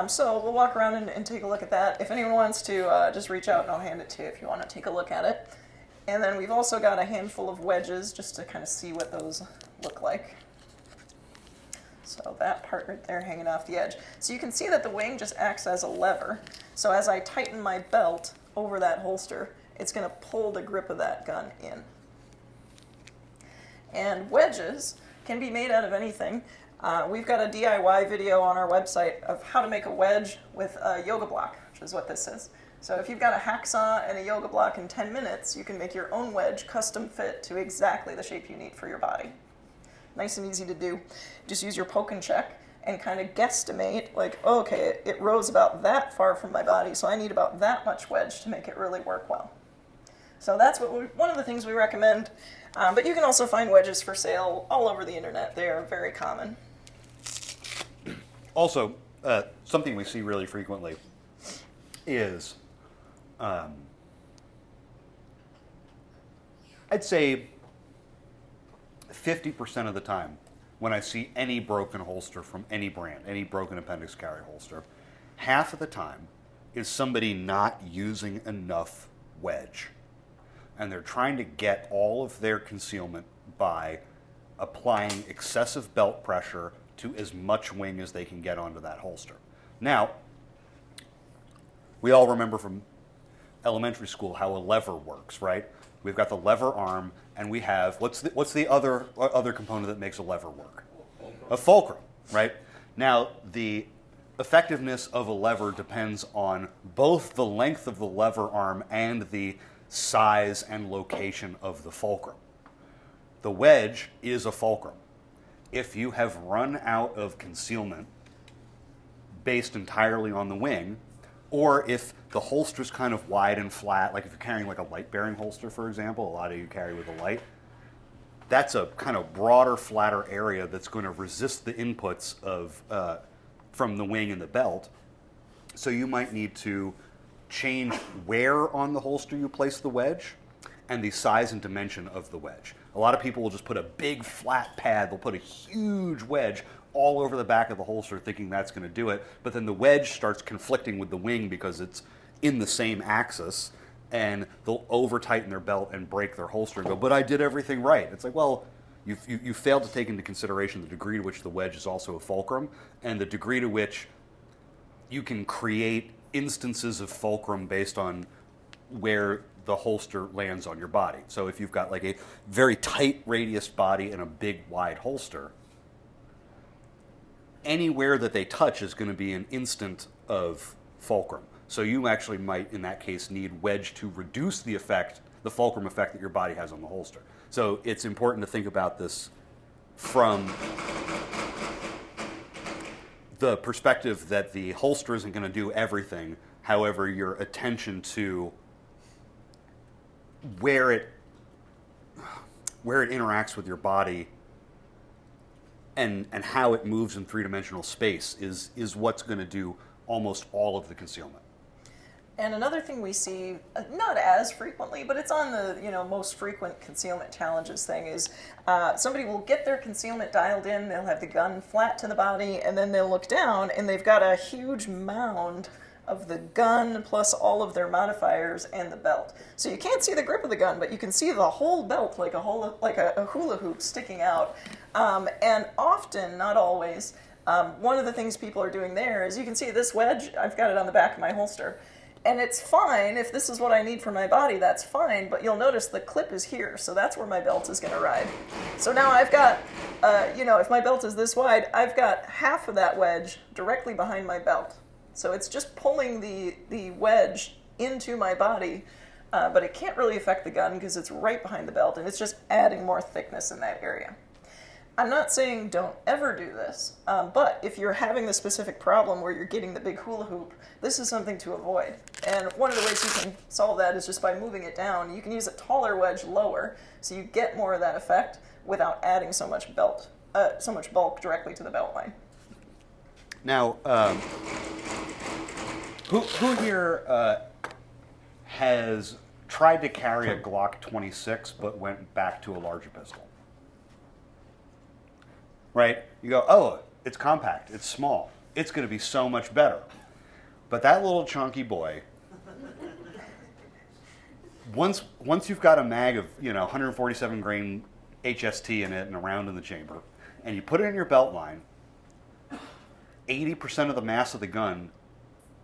So we'll walk around and take a look at that. If anyone wants to, just reach out and I'll hand it to you if you want to take a look at it. And then we've also got a handful of wedges just to kind of see what those look like. So that part right there hanging off the edge. So you can see that the wing just acts as a lever. So as I tighten my belt over that holster, it's going to pull the grip of that gun in. And wedges can be made out of anything. We've got a DIY video on our website of how to make a wedge with a yoga block, which is what this is. So if you've got a hacksaw and a yoga block in 10 minutes, you can make your own wedge custom fit to exactly the shape you need for your body. Nice and easy to do. Just use your poke and check and kind of guesstimate, like, oh, okay, it rose about that far from my body, so I need about that much wedge to make it really work well. So that's one of the things we recommend. But you can also find wedges for sale all over the internet. They are very common. Also, something we see really frequently is, I'd say 50% of the time when I see any broken holster from any brand, any broken appendix carry holster, half of the time is somebody not using enough wedge. And they're trying to get all of their concealment by applying excessive belt pressure to as much wing as they can get onto that holster. Now, we all remember from elementary school how a lever works, right? We've got the lever arm, and we have, what's the other component that makes a lever work? A fulcrum, right? Now, the effectiveness of a lever depends on both the length of the lever arm and the size and location of the fulcrum. The wedge is a fulcrum. If you have run out of concealment based entirely on the wing, or if the holster's kind of wide and flat, like if you're carrying like a light-bearing holster, for example, a lot of you carry with a light, that's a kind of broader, flatter area that's going to resist the inputs of from the wing and the belt. So you might need to change where on the holster you place the wedge and the size and dimension of the wedge. A lot of people will just put a big flat pad, they'll put a huge wedge all over the back of the holster thinking that's going to do it, but then the wedge starts conflicting with the wing because it's in the same axis, and they'll over-tighten their belt and break their holster and go, but I did everything right. It's like, well, you failed to take into consideration the degree to which the wedge is also a fulcrum and the degree to which you can create instances of fulcrum based on where the holster lands on your body. So if you've got like a very tight radius body and a big wide holster, anywhere that they touch is going to be an instant of fulcrum. So you actually might, in that case, need wedge to reduce the effect, the fulcrum effect that your body has on the holster. So it's important to think about this from the perspective that the holster isn't going to do everything. However, your attention to where it interacts with your body and how it moves in three-dimensional space is what's going to do almost all of the concealment. And another thing we see, not as frequently, but it's on the most frequent concealment challenges thing, is somebody will get their concealment dialed in, they'll have the gun flat to the body, and then they'll look down and they've got a huge mound of the gun plus all of their modifiers and the belt. So you can't see the grip of the gun, but you can see the whole belt like a hula hoop sticking out. And often, not always, one of the things people are doing there is you can see this wedge, I've got it on the back of my holster. And it's fine, if this is what I need for my body, that's fine, but you'll notice the clip is here, so that's where my belt is going to ride. So now I've got, if my belt is this wide, I've got half of that wedge directly behind my belt. So it's just pulling the wedge into my body, but it can't really affect the gun because it's right behind the belt, and it's just adding more thickness in that area. I'm not saying don't ever do this, but if you're having the specific problem where you're getting the big hula hoop, this is something to avoid. And one of the ways you can solve that is just by moving it down. You can use a taller wedge lower, so you get more of that effect without adding so much bulk directly to the belt line. Now, who here has tried to carry a Glock 26 but went back to a larger pistol? Right? You go, oh, it's compact, it's small, it's going to be so much better. But that little chunky boy, once you've got a mag of 147 grain HST in it and a round in the chamber, and you put it in your belt line, 80% of the mass of the gun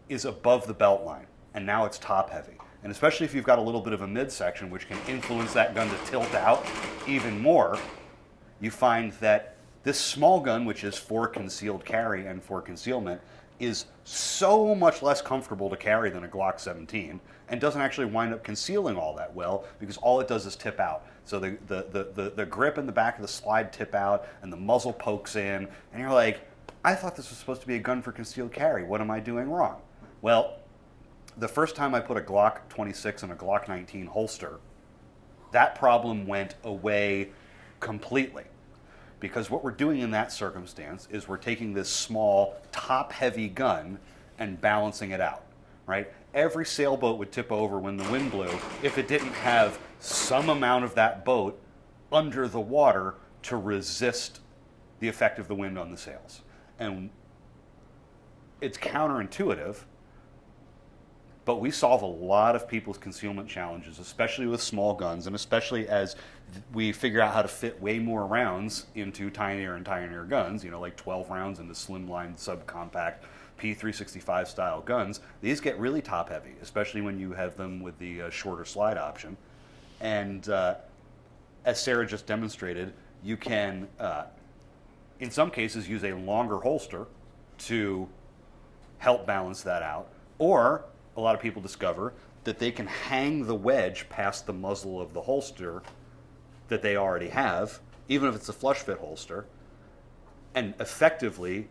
is above the belt line, and now it's top heavy. And especially if you've got a little bit of a midsection, which can influence that gun to tilt out even more, you find that this small gun, which is for concealed carry and for concealment, is so much less comfortable to carry than a Glock 17 and doesn't actually wind up concealing all that well because all it does is tip out. So the grip and the back of the slide tip out and the muzzle pokes in, and you're like, I thought this was supposed to be a gun for concealed carry. What am I doing wrong? Well, the first time I put a Glock 26 in a Glock 19 holster, that problem went away completely. Because what we're doing in that circumstance is we're taking this small, top-heavy gun and balancing it out, right? Every sailboat would tip over when the wind blew if it didn't have some amount of that boat under the water to resist the effect of the wind on the sails. And it's counterintuitive, but we solve a lot of people's concealment challenges, especially with small guns, and especially as we figure out how to fit way more rounds into tinier and tinier guns, like 12 rounds into slimline, subcompact P365 style guns. These get really top heavy, especially when you have them with the shorter slide option. And as Sarah just demonstrated, you can, in some cases, use a longer holster to help balance that out. Or a lot of people discover that they can hang the wedge past the muzzle of the holster that they already have, even if it's a flush fit holster, and effectively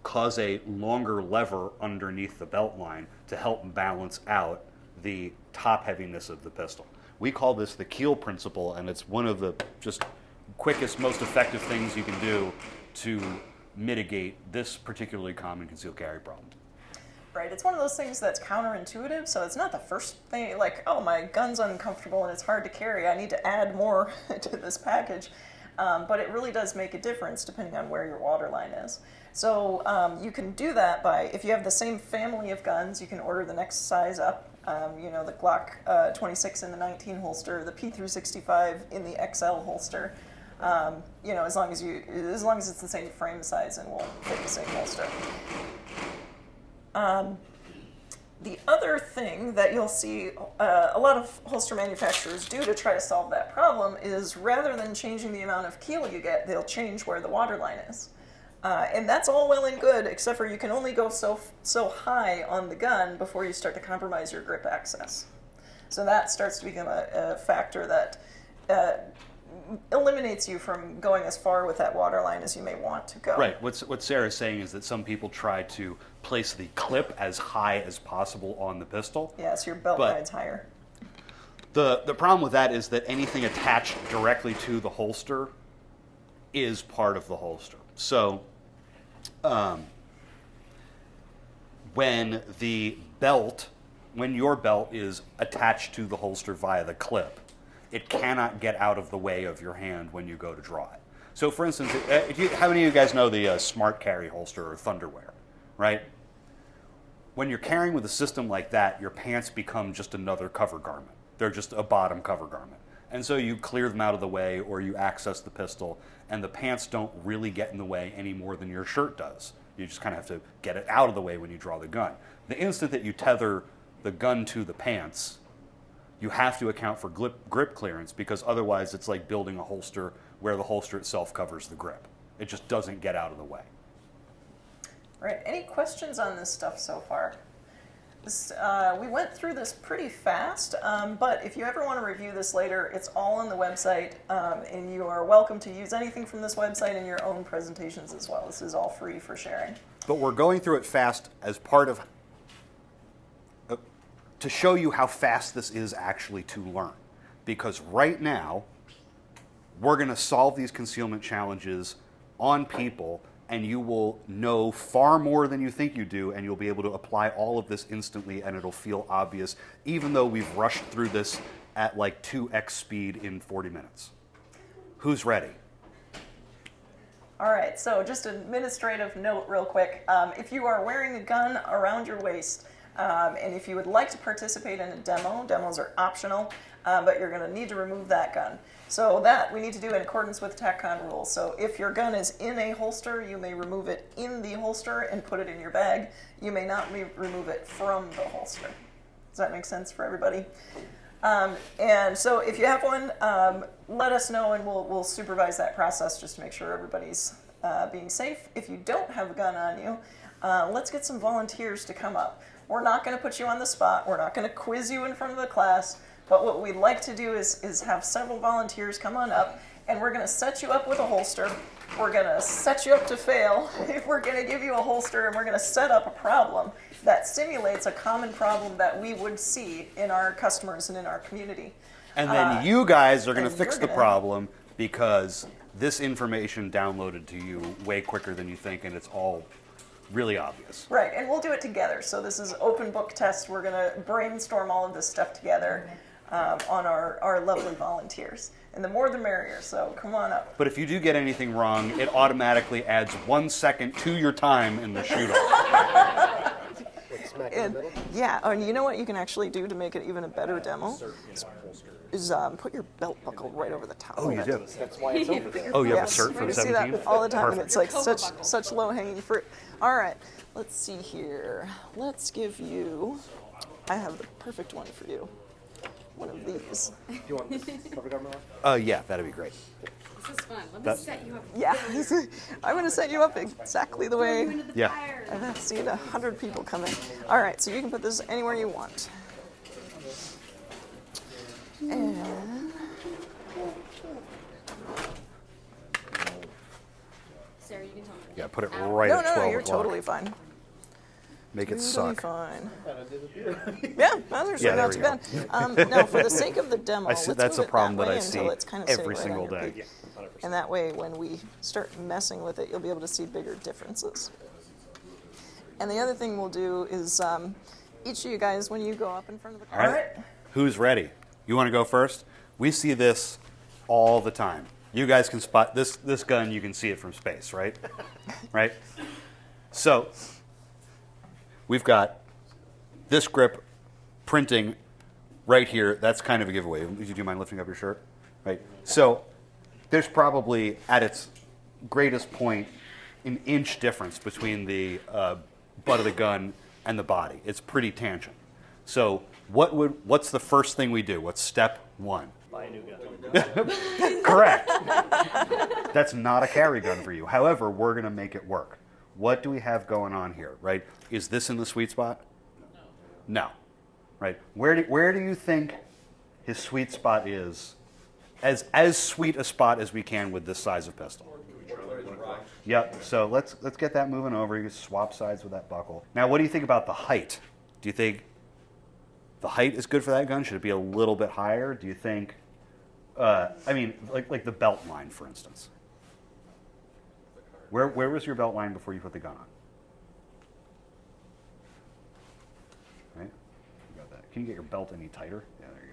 cause a longer lever underneath the belt line to help balance out the top heaviness of the pistol. We call this the keel principle, and it's one of the just quickest, most effective things you can do to mitigate this particularly common concealed carry problem. Right, it's one of those things that's counterintuitive, so it's not the first thing, like, oh, my gun's uncomfortable and it's hard to carry, I need to add more to this package. But it really does make a difference depending on where your waterline is. So you can do that by, if you have the same family of guns, you can order the next size up. The Glock 26 in the 19 holster, the P365 in the XL holster. As long as it's the same frame size and will fit the same holster. The other thing that you'll see a lot of holster manufacturers do to try to solve that problem is rather than changing the amount of keel you get, they'll change where the waterline is. And that's all well and good, except for you can only go so high on the gun before you start to compromise your grip access. So that starts to become a factor that eliminates you from going as far with that waterline as you may want to go. Right. What Sarah's saying is that some people try to place the clip as high as possible on the pistol. Yeah, so your belt line's higher. The problem with that is that anything attached directly to the holster is part of the holster. So when your belt is attached to the holster via the clip, it cannot get out of the way of your hand when you go to draw it. So for instance, how many of you guys know the Smart Carry holster or Thunderwear, right? When you're carrying with a system like that, your pants become just another cover garment. They're just a bottom cover garment. And so you clear them out of the way or you access the pistol, and the pants don't really get in the way any more than your shirt does. You just kind of have to get it out of the way when you draw the gun. The instant that you tether the gun to the pants, you have to account for grip clearance, because otherwise it's like building a holster where the holster itself covers the grip. It just doesn't get out of the way. Right. Any questions on this stuff so far? we went through this pretty fast, but if you ever want to review this later, it's all on the website, and you are welcome to use anything from this website in your own presentations as well. This is all free for sharing. But we're going through it fast as part of, to show you how fast this is actually to learn. Because right now, we're going to solve these concealment challenges on people, and you will know far more than you think you do, and you'll be able to apply all of this instantly, and it'll feel obvious, even though we've rushed through this at like 2x speed in 40 minutes. Who's ready? All right, so just an administrative note real quick. If you are wearing a gun around your waist, and if you would like to participate in a demo, demos are optional, but you're going to need to remove that gun. So that we need to do in accordance with TacCon rules. So if your gun is in a holster, you may remove it in the holster and put it in your bag. You may not remove it from the holster. Does that make sense for everybody? And so if you have one, let us know, and we'll supervise that process just to make sure everybody's being safe. If you don't have a gun on you, let's get some volunteers to come up. We're not going to put you on the spot. We're not going to quiz you in front of the class. But what we'd like to do is have several volunteers come on up, and we're going to set you up with a holster. We're going to set you up to fail. We're going to give you a holster, and we're going to set up a problem that simulates a common problem that we would see in our customers and in our community. And then you guys are going to fix the problem, because this information downloaded to you way quicker than you think, and it's all really obvious. Right, and we'll do it together. So this is open book test. We're going to brainstorm all of this stuff together. On our lovely volunteers. And the more the merrier, so come on up. But if you do get anything wrong, it automatically adds 1 second to your time in the shoot-off. Yeah, and you know what you can actually do to make it even a better demo? Is put your belt buckle right over the top of it. Oh, you do? That's why it's over there. Oh, you have a cert from We see 17? that all the time, and Perfect. it's like such low-hanging fruit. All right, let's see here. Let's give you, I have the perfect one for you. One of these. Do you want this cover government on? Yeah, that'd be great. This is fun. Let me set you up. Yeah, I'm going to set you up exactly the way Into the Yeah. fire. I've seen 100 people come in. All right, so you can put this anywhere you want. And Sarah, you can tell me. Yeah, put it right no, at no, 12 you're o'clock. totally fine. Make it Totally suck. fine. Yeah, that's Yeah, not there too we bad. Now, for the sake of the demo, let's that's a move it problem that that way I see until it's kind of every sitting right single on your day. peak. And that way, when we start messing with it, you'll be able to see bigger differences. And the other thing we'll do is each of you guys, when you go up in front of the All right. Who's ready? You want to go first? We see this all the time. You guys can spot this gun. You can see it from space, right? Right? So we've got this grip printing right here. That's kind of a giveaway. Do you mind lifting up your shirt? Right. So there's probably, at its greatest point, an inch difference between the butt of the gun and the body. It's pretty tangent. So what's the first thing we do? What's step one? Buy a new gun. Correct. That's not a carry gun for you. However, we're going to make it work. What do we have going on here, right? Is this in the sweet spot? No. Right? Where do you think his sweet spot is? As sweet a spot as we can with this size of pistol. Yep. So let's get that moving over. You can swap sides with that buckle. Now, what do you think about the height? Do you think the height is good for that gun? Should it be a little bit higher? Do you think? I mean, like the belt line, for instance. Where was your belt line before you put the gun on? Right. You got that. Can you get your belt any tighter? Yeah, there you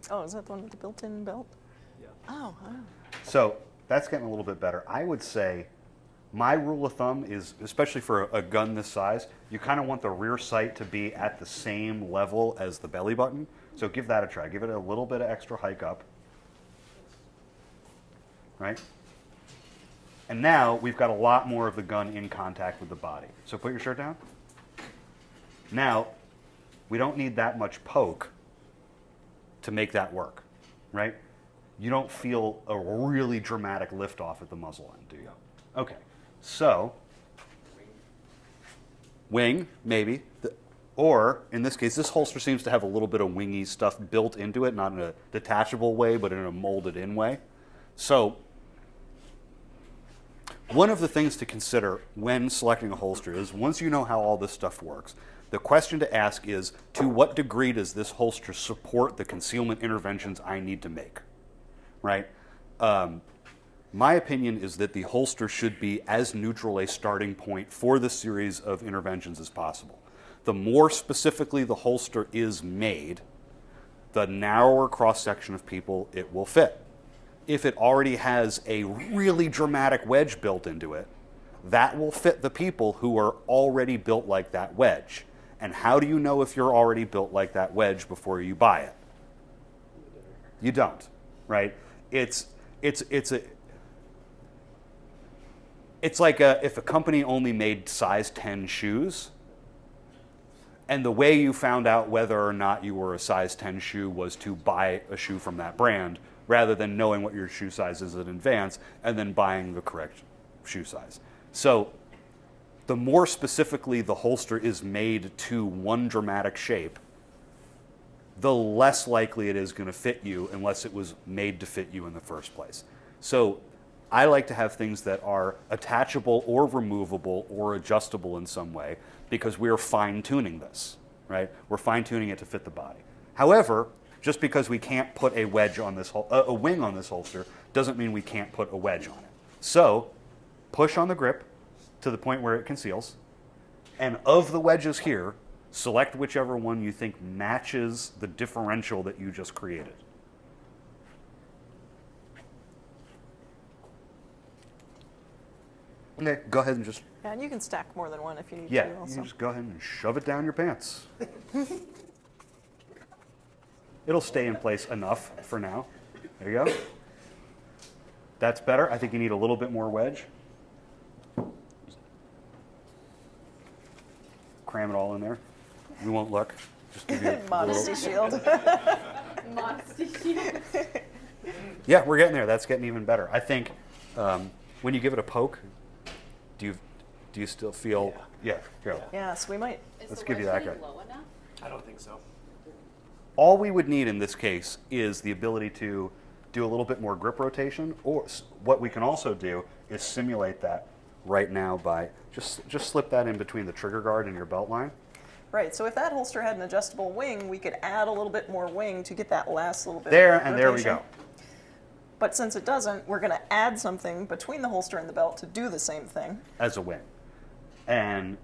go. Oh, is that the one with the built-in belt? Yeah. Oh. So that's getting a little bit better. I would say my rule of thumb is, especially for a gun this size, you kind of want the rear sight to be at the same level as the belly button. So give that a try. Give it a little bit of extra hike up. Right? And now we've got a lot more of the gun in contact with the body. So put your shirt down. Now, we don't need that much poke to make that work, right? You don't feel a really dramatic lift off at the muzzle end, do you? Okay, so wing, maybe. Or, in this case, this holster seems to have a little bit of wingy stuff built into it, not in a detachable way, but in a molded-in way. So, one of the things to consider when selecting a holster is, once you know how all this stuff works, the question to ask is, to what degree does this holster support the concealment interventions I need to make? Right? My opinion is that the holster should be as neutral a starting point for the series of interventions as possible. The more specifically the holster is made, the narrower cross-section of people it will fit. If it already has a really dramatic wedge built into it, that will fit the people who are already built like that wedge. And how do you know if you're already built like that wedge before you buy it? You don't, right? It's like if a company only made size 10 shoes, and the way you found out whether or not you were a size 10 shoe was to buy a shoe from that brand, rather than knowing what your shoe size is in advance and then buying the correct shoe size. So the more specifically the holster is made to one dramatic shape, the less likely it is going to fit you unless it was made to fit you in the first place. So I like to have things that are attachable or removable or adjustable in some way, because we're fine-tuning this, right? We're fine-tuning it to fit the body. However, just because we can't put a wedge on this a wing on this holster doesn't mean we can't put a wedge on it. So push on the grip to the point where it conceals, and of the wedges here, select whichever one you think matches the differential that you just created. Okay, go ahead and just... Yeah, and you can stack more than one if you need Yeah, to you also. can just go ahead and shove it down your pants. It'll stay in place enough for now. There you go. That's better. I think you need a little bit more wedge. Cram it all in there. We won't look. Just give you a Modesty little... shield. Modesty shield. Yeah, we're getting there. That's getting even better. I think when you give it a poke, do you still feel... Yeah, go. Yes, we might. Is Let's the give you wedge that fitting guy. low enough? I don't think so. All we would need in this case is the ability to do a little bit more grip rotation, or what we can also do is simulate that right now by just slip that in between the trigger guard and your belt line. Right, so if that holster had an adjustable wing, we could add a little bit more wing to get that last little bit There, of and there we rotation. go. But since it doesn't, we're going to add something between the holster and the belt to do the same thing. As a wing. And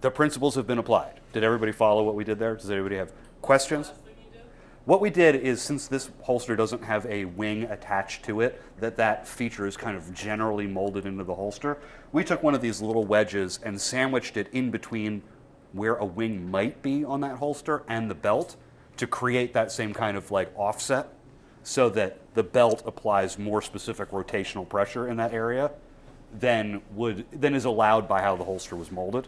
the principles have been applied. Did everybody follow what we did there? Does anybody have questions? What we did is, since this holster doesn't have a wing attached to it, that feature is kind of generally molded into the holster, we took one of these little wedges and sandwiched it in between where a wing might be on that holster and the belt to create that same kind of like offset, so that the belt applies more specific rotational pressure in that area than is allowed by how the holster was molded.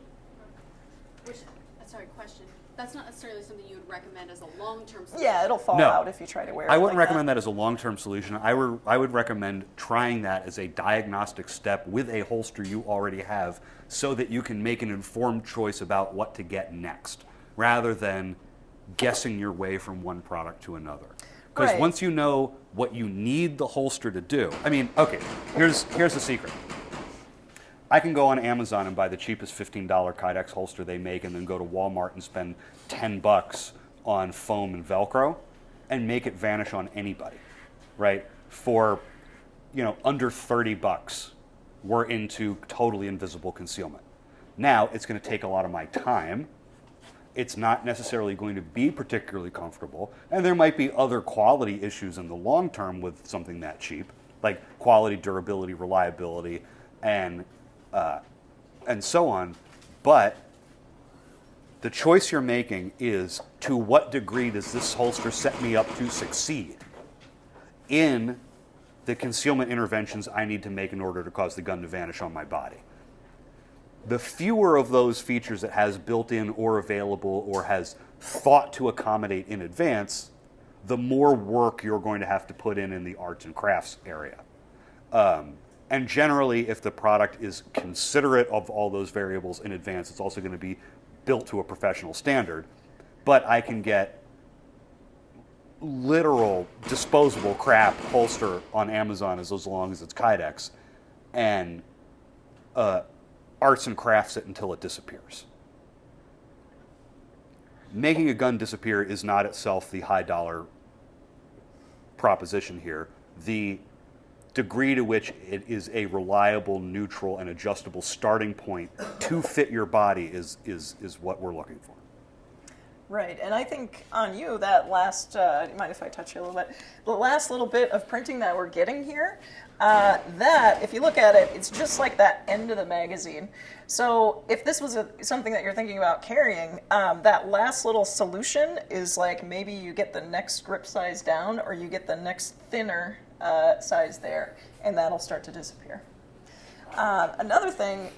Which, sorry, question. That's not necessarily something you would recommend as a long-term solution. Yeah, it'll fall No. out if you try to wear it I wouldn't like recommend that as a long-term solution. I would recommend trying that as a diagnostic step with a holster you already have, so that you can make an informed choice about what to get next, rather than guessing your way from one product to another. Because Right. once you know what you need the holster to do, I mean, okay, here's the secret. I can go on Amazon and buy the cheapest $15 Kydex holster they make, and then go to Walmart and spend $10 on foam and Velcro and make it vanish on anybody, right? For, under $30, we're into totally invisible concealment. Now, it's going to take a lot of my time. It's not necessarily going to be particularly comfortable, and there might be other quality issues in the long term with something that cheap, like quality, durability, reliability, and so on. But the choice you're making is, to what degree does this holster set me up to succeed in the concealment interventions I need to make in order to cause the gun to vanish on my body? The fewer of those features it has built in or available or has thought to accommodate in advance, the more work you're going to have to put in the arts and crafts area. And generally, if the product is considerate of all those variables in advance, it's also going to be built to a professional standard, but I can get literal disposable crap holster on Amazon as long as it's Kydex, and arts and crafts it until it disappears. Making a gun disappear is not itself the high dollar proposition here. The degree to which it is a reliable, neutral, and adjustable starting point to fit your body is what we're looking for. Right, and I think on you, that last, you mind if I touch you a little bit? The last little bit of printing that we're getting here, that, if you look at it, it's just like that end of the magazine. So if this was something that you're thinking about carrying, that last little solution is like maybe you get the next grip size down or you get the next thinner size there, and that'll start to disappear. Another thing,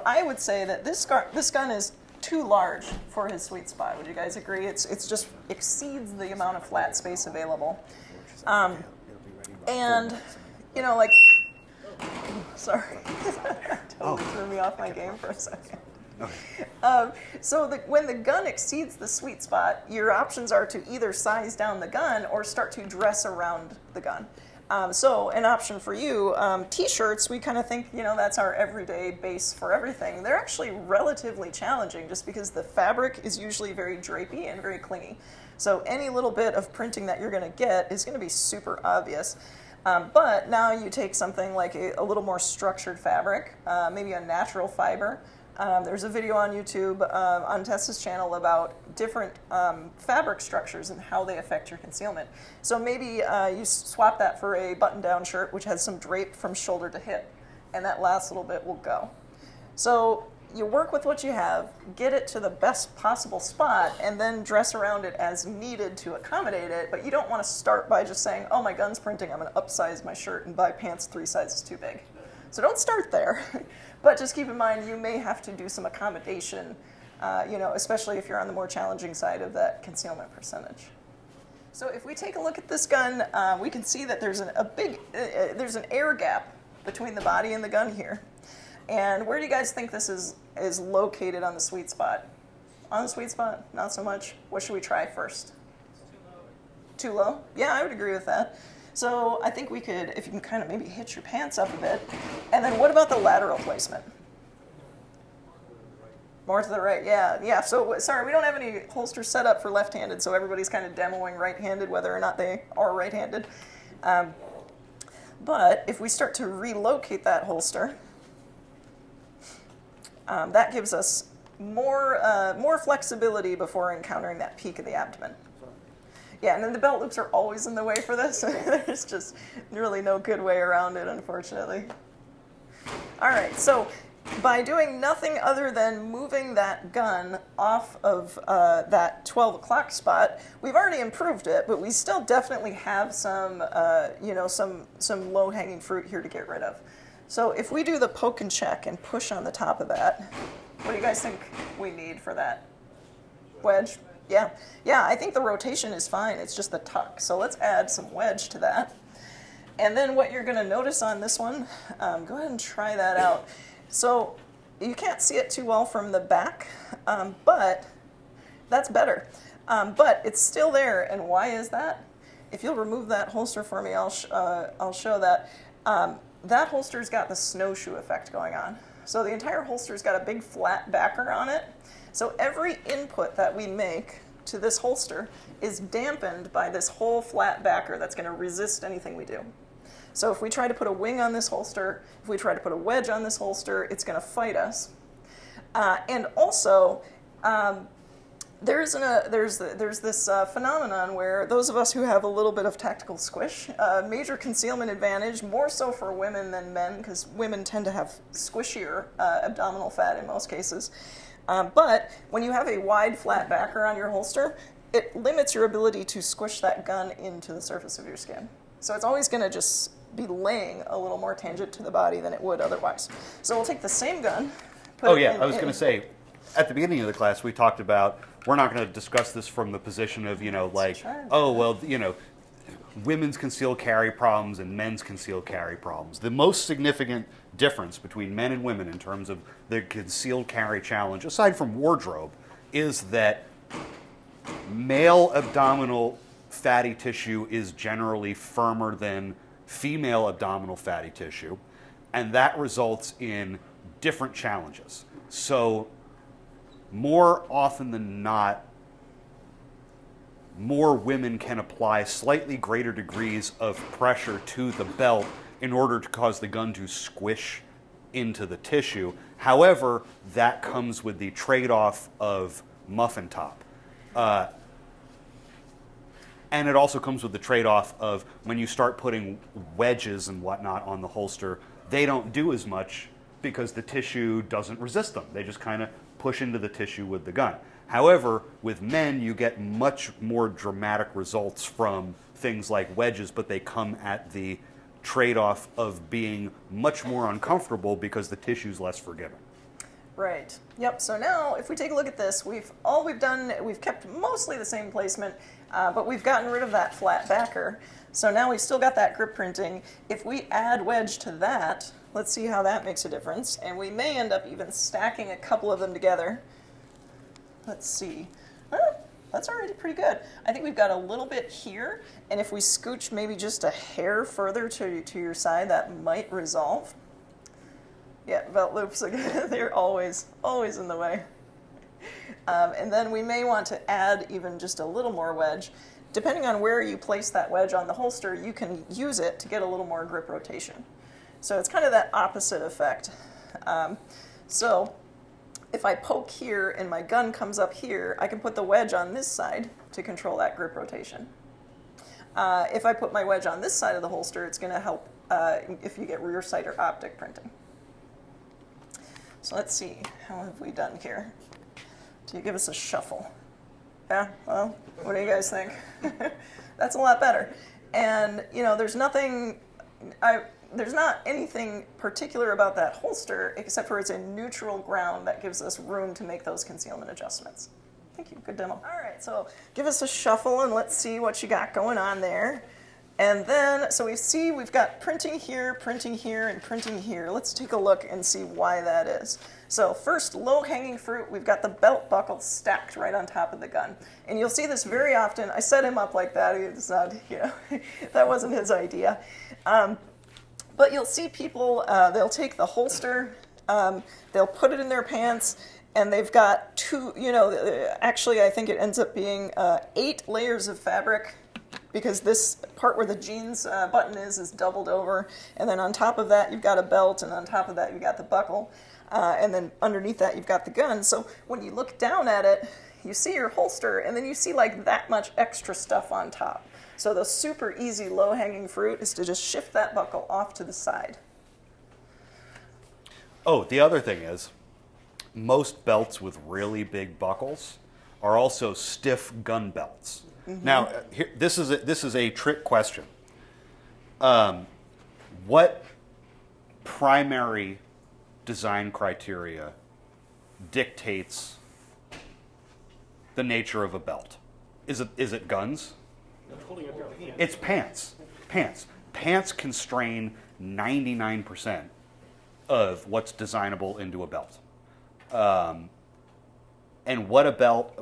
I would say that this gun is too large for his sweet spot. Would you guys agree? It's just exceeds the amount of flat space available. And, like, sorry, totally threw me off my game for a second. So when the gun exceeds the sweet spot, your options are to either size down the gun or start to dress around the gun. So an option for you, t-shirts, we kind of think, that's our everyday base for everything. They're actually relatively challenging just because the fabric is usually very drapey and very clingy. So any little bit of printing that you're going to get is going to be super obvious. But now you take something like a little more structured fabric, maybe a natural fiber. There's a video on YouTube on Tessa's channel about different fabric structures and how they affect your concealment. So maybe you swap that for a button-down shirt which has some drape from shoulder to hip, and that last little bit will go. So you work with what you have, get it to the best possible spot, and then dress around it as needed to accommodate it, but you don't want to start by just saying, oh, my gun's printing, I'm going to upsize my shirt and buy pants 3 sizes too big. So don't start there. But just keep in mind, you may have to do some accommodation, especially if you're on the more challenging side of that concealment percentage. So if we take a look at this gun, we can see that there's there's an air gap between the body and the gun here. And where do you guys think this is located on the sweet spot? On the sweet spot? Not so much. What should we try first? Too low? Yeah, I would agree with that. So I think we could, if you can kind of maybe hitch your pants up a bit. And then what about the lateral placement? More to the right, yeah. So sorry, we don't have any holsters set up for left-handed, so everybody's kind of demoing right-handed, whether or not they are right-handed. But if we start to relocate that holster, that gives us more flexibility before encountering that peak of the abdomen. Yeah, and then the belt loops are always in the way for this. There's just really no good way around it, unfortunately. All right, so by doing nothing other than moving that gun off of that 12 o'clock spot, we've already improved it, but we still definitely have some, some low-hanging fruit here to get rid of. So if we do the poke and check and push on the top of that, what do you guys think we need for that? Wedge? Yeah, I think the rotation is fine. It's just the tuck. So let's add some wedge to that. And then what you're going to notice on this one, go ahead and try that out. So you can't see it too well from the back, but that's better. But it's still there, and why is that? If you'll remove that holster for me, I'll show that. That holster's got the snowshoe effect going on. So the entire holster's got a big flat backer on it. So every input that we make to this holster is dampened by this whole flat backer that's going to resist anything we do. So if we try to put a wing on this holster, if we try to put a wedge on this holster, it's going to fight us. And also, there's this phenomenon where those of us who have a little bit of tactical squish, major concealment advantage, more so for women than men, because women tend to have squishier abdominal fat in most cases. But when you have a wide, flat backer on your holster, it limits your ability to squish that gun into the surface of your skin. So it's always going to just be laying a little more tangent to the body than it would otherwise. So we'll take the same gun. I was going to say, at the beginning of the class, we talked about, we're not going to discuss this from the position of, women's concealed carry problems and men's concealed carry problems. The most significant difference between men and women in terms of the concealed carry challenge, aside from wardrobe, is that male abdominal fatty tissue is generally firmer than female abdominal fatty tissue, and that results in different challenges. So more often than not, more women can apply slightly greater degrees of pressure to the belt in order to cause the gun to squish into the tissue. However, that comes with the trade-off of muffin top. And it also comes with the trade-off of when you start putting wedges and whatnot on the holster, they don't do as much because the tissue doesn't resist them. They just kind of push into the tissue with the gun. However, with men, you get much more dramatic results from things like wedges, but they come at the trade-off of being much more uncomfortable because the tissue's less forgiving. Right. Yep. So now, if we take a look at this, we've kept mostly the same placement, but we've gotten rid of that flat backer. So now we've still got that grip printing. If we add wedge to that, let's see how that makes a difference. And we may end up even stacking a couple of them together. Let's see. That's already pretty good. I think we've got a little bit here, and if we scooch maybe just a hair further to your side, that might resolve. Yeah, belt loops, again, they're always in the way. And then we may want to add even just a little more wedge. Depending on where you place that wedge on the holster, you can use it to get a little more grip rotation. So it's kind of that opposite effect. So if I poke here and my gun comes up here, I can put the wedge on this side to control that grip rotation. If I put my wedge on this side of the holster, it's going to help if you get rear sight or optic printing. So let's see, how have we done here? Do you give us a shuffle? Yeah, well, what do you guys think? That's a lot better. And, you know, there's not anything particular about that holster except for it's a neutral ground that gives us room to make those concealment adjustments. Thank you, good demo. All right, so give us a shuffle and let's see what you got going on there. And then, so we've got printing here, and printing here. Let's take a look and see why that is. So first, low-hanging fruit, we've got the belt buckle stacked right on top of the gun. And you'll see this very often. I set him up like that. It's not, you know, that wasn't his idea. But you'll see people, they'll take the holster, they'll put it in their pants, and they've got two, you know, actually I think it ends up being 8 layers of fabric, because this part where the jeans button is doubled over, and then on top of that you've got a belt, and on top of that you've got the buckle, and then underneath that you've got the gun. So when you look down at it, you see your holster, and then you see like that much extra stuff on top. So the super easy low-hanging fruit is to just shift that buckle off to the side. Oh, the other thing is, most belts with really big buckles are also stiff gun belts. Mm-hmm. Now, here, this is a trick question. What primary design criteria dictates the nature of a belt? Is it guns? It's pants. Pants constrain 99% of what's designable into a belt. And what about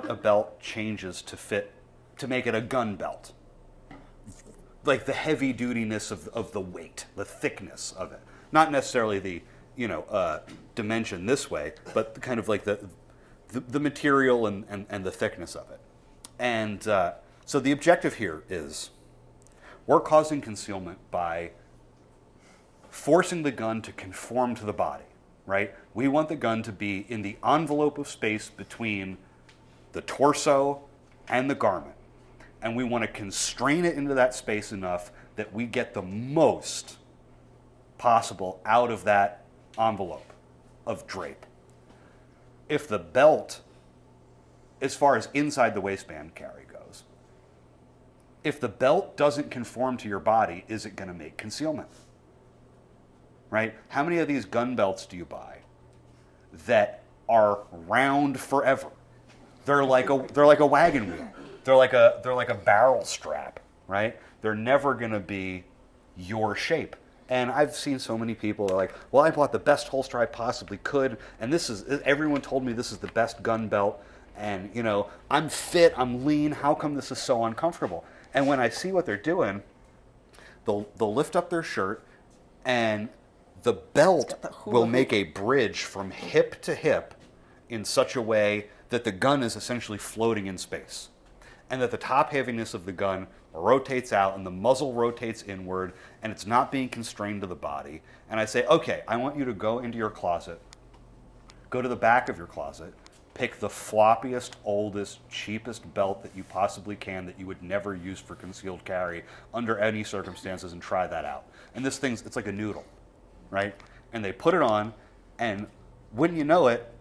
a belt changes to make it a gun belt? Like the heavy dutiness of the weight, the thickness of it. Not necessarily the, you know, dimension this way, but kind of like the material and the thickness of it. And so the objective here is we're causing concealment by forcing the gun to conform to the body, right? We want the gun to be in the envelope of space between the torso and the garment. And we want to constrain it into that space enough that we get the most possible out of that envelope of drape. If the belt, as far as inside the waistband carry goes, if the belt doesn't conform to your body, is it going to make concealment? Right? How many of these gun belts do you buy that are round forever? They're like a wagon wheel. They're like a barrel strap, right? They're never going to be your shape. And I've seen so many people are like, well, I bought the best holster I possibly could, and everyone told me this is the best gun belt, and I'm fit, I'm lean, how come this is so uncomfortable? And when I see what they're doing, they'll lift up their shirt, and the belt will make a bridge from hip to hip in such a way that the gun is essentially floating in space, and that the top heaviness of the gun rotates out and the muzzle rotates inward, and it's not being constrained to the body. And I say, okay, I want you to go into your closet, go to the back of your closet, pick the floppiest, oldest, cheapest belt that you possibly can that you would never use for concealed carry under any circumstances, and try that out. And this thing's, it's like a noodle, right? And they put it on, and wouldn't you know it,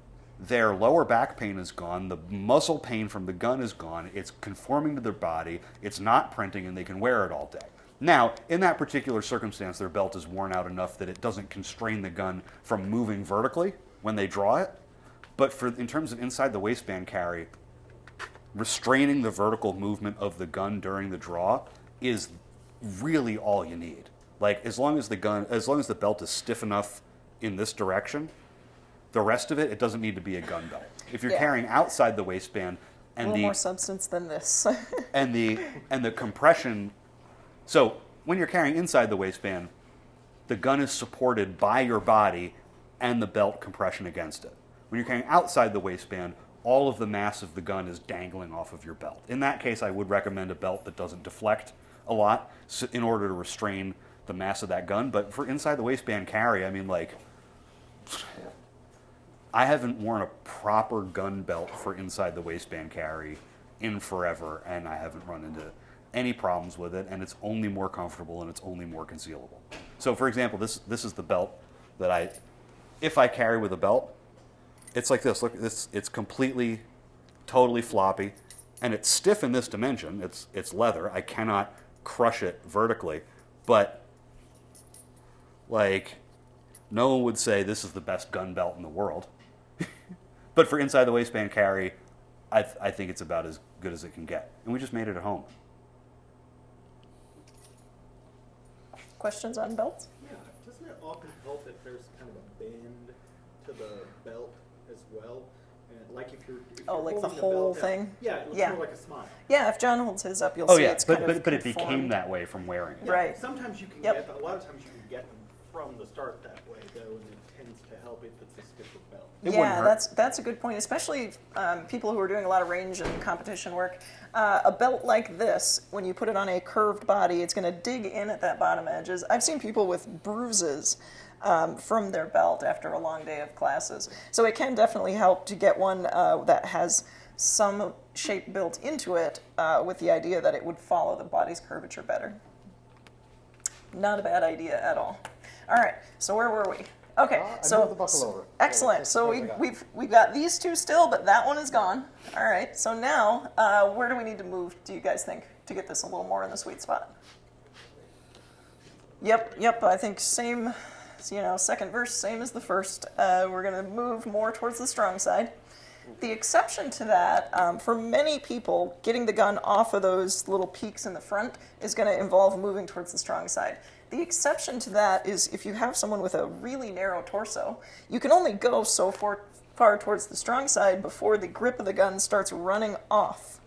their lower back pain is gone, the muzzle pain from the gun is gone, it's conforming to their body, it's not printing, and they can wear it all day. Now, in that particular circumstance, their belt is worn out enough that it doesn't constrain the gun from moving vertically when they draw it. But in terms of inside the waistband carry, restraining the vertical movement of the gun during the draw is really all you need. Like, as long as the belt is stiff enough in this direction, the rest of it doesn't need to be a gun belt. If you're carrying outside the waistband, and a little more substance than this. and the compression, so when you're carrying inside the waistband, the gun is supported by your body and the belt compression against it. When you're carrying outside the waistband, all of the mass of the gun is dangling off of your belt. In that case, I would recommend a belt that doesn't deflect a lot in order to restrain the mass of that gun. But for inside the waistband carry, I mean, like, I haven't worn a proper gun belt for inside the waistband carry in forever, and I haven't run into any problems with it, and it's only more comfortable and it's only more concealable. So, for example, this is the belt that if I carry with a belt, it's like this. Look, it's completely, totally floppy, and it's stiff in this dimension. It's leather. I cannot crush it vertically, but like, no one would say this is the best gun belt in the world. But for inside the waistband carry, I think it's about as good as it can get. And we just made it at home. Questions on belts? Yeah, doesn't it often help if there's kind of a bend to the belt as well? And like if you're like the holding whole belt thing? down, yeah, it looks more like a smile. Yeah, if John holds his up, you'll see it's kind of but it became conformed. that way from wearing it. Yeah, Right. sometimes you can get, but a lot of times you can get them from the start that way, though, and it tends to help if it's a stiffer belt. Yeah, that's a good point, especially people who are doing a lot of range and competition work. A belt like this, when you put it on a curved body, it's going to dig in at that bottom edges. I've seen people with bruises from their belt after a long day of classes. So it can definitely help to get one that has some shape built into it with the idea that it would follow the body's curvature better. Not a bad idea at all. All right, so where were we? Okay, I so moved the buckle over. excellent. So we've got these two still, but that one is gone. All right. So now, where do we need to move? Do you guys think to get this a little more in the sweet spot? Yep. I think same. Second verse, same as the first. We're going to move more towards the strong side. The exception to that, for many people, getting the gun off of those little peaks in the front is going to involve moving towards the strong side. The exception to that is if you have someone with a really narrow torso, you can only go so far towards the strong side before the grip of the gun starts running off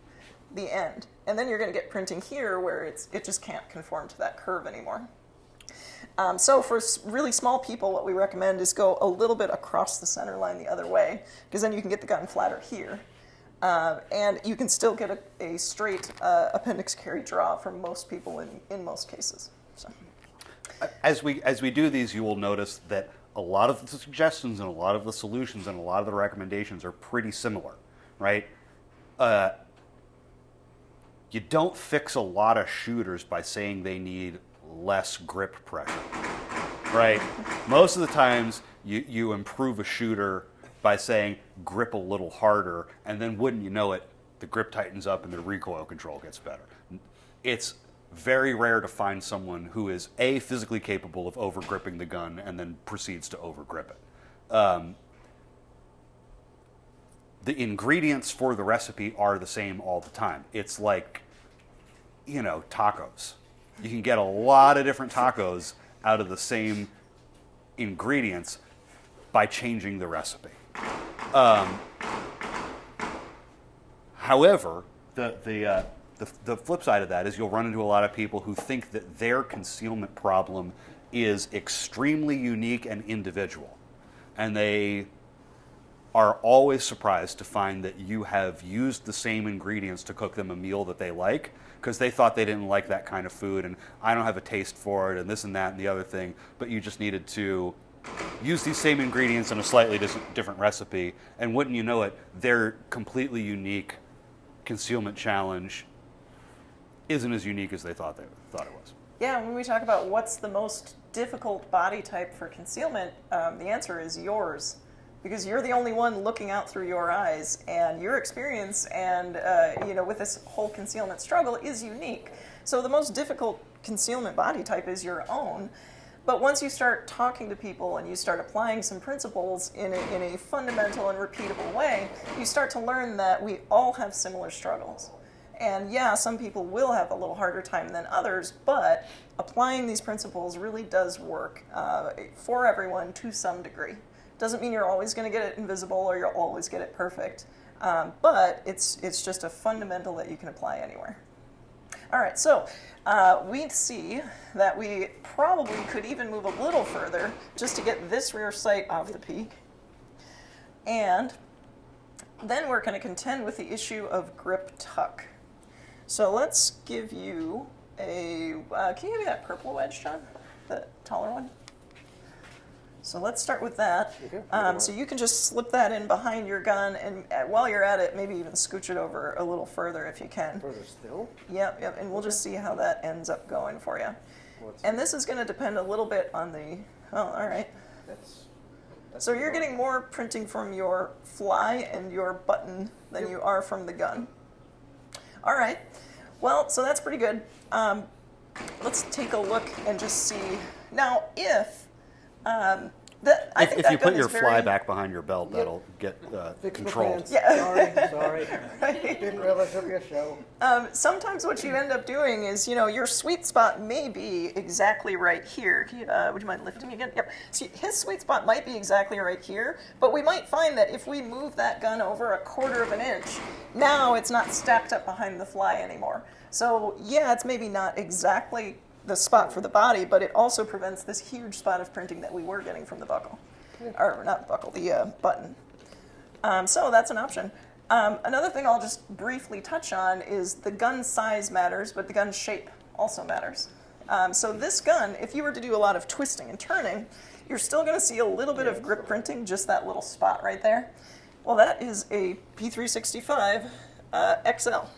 the end. And then you're going to get printing here where it just can't conform to that curve anymore. So for really small people, what we recommend is go a little bit across the center line the other way, because then you can get the gun flatter here. And you can still get a straight appendix carry draw for most people in most cases. So. As we do these, you will notice that a lot of the suggestions and a lot of the solutions and a lot of the recommendations are pretty similar, right? You don't fix a lot of shooters by saying they need less grip pressure, right? Most of the times you improve a shooter by saying grip a little harder, and then wouldn't you know it, the grip tightens up and the recoil control gets better. It's very rare to find someone who is A, physically capable of over-gripping the gun and then proceeds to over-grip it. The ingredients for the recipe are the same all the time. It's like, tacos. You can get a lot of different tacos out of the same ingredients by changing the recipe. However, the flip side of that is you'll run into a lot of people who think that their concealment problem is extremely unique and individual. And they are always surprised to find that you have used the same ingredients to cook them a meal that they like, because they thought they didn't like that kind of food, and I don't have a taste for it, and this and that and the other thing, but you just needed to use these same ingredients in a slightly different recipe, and wouldn't you know it, their completely unique concealment challenge isn't as unique as they thought it was. Yeah, when we talk about what's the most difficult body type for concealment, the answer is yours. Because you're the only one looking out through your eyes, and your experience and, with this whole concealment struggle is unique. So the most difficult concealment body type is your own. But once you start talking to people and you start applying some principles in a fundamental and repeatable way, you start to learn that we all have similar struggles. And yeah, some people will have a little harder time than others, but applying these principles really does work for everyone to some degree. Doesn't mean you're always going to get it invisible or you'll always get it perfect, but it's just a fundamental that you can apply anywhere. All right, so we see that we probably could even move a little further just to get this rear sight off the peak. And then we're going to contend with the issue of grip tuck. So let's give you a, can you give me that purple wedge, John? The taller one? So let's start with that. Okay. So you can just slip that in behind your gun, and while you're at it, maybe even scooch it over a little further if you can. Further still? Yep, and we'll just see how that ends up going for you. And this is going to depend a little bit on the, all right. That's So you're getting more printing from your fly and your button than you are from the gun. All right, well, so that's pretty good. Let's take a look and just see. Now, if If you put your fly back behind your belt, that'll get Fix my controlled. pants. Yeah. Sorry. Didn't realize it'd be a show. Sometimes what you end up doing is, your sweet spot may be exactly right here. Would you mind lifting me again? Yep. See, his sweet spot might be exactly right here, but we might find that if we move that gun over 1/4 of an inch, now it's not stacked up behind the fly anymore. So yeah, it's maybe not exactly the spot for the body, but it also prevents this huge spot of printing that we were getting from the buckle. Or not the buckle, the button. So that's an option. Another thing I'll just briefly touch on is the gun size matters, but the gun shape also matters. So this gun, if you were to do a lot of twisting and turning, you're still going to see a little bit of grip printing, just that little spot right there. Well, that is a P365 XL.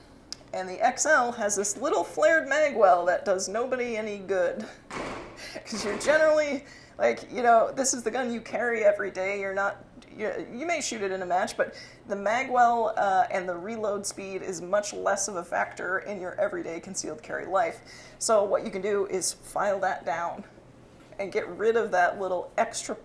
And the XL has this little flared magwell that does nobody any good. Because you're generally, this is the gun you carry every day. You may shoot it in a match, but the magwell and the reload speed is much less of a factor in your everyday concealed carry life. So what you can do is file that down and get rid of that little extra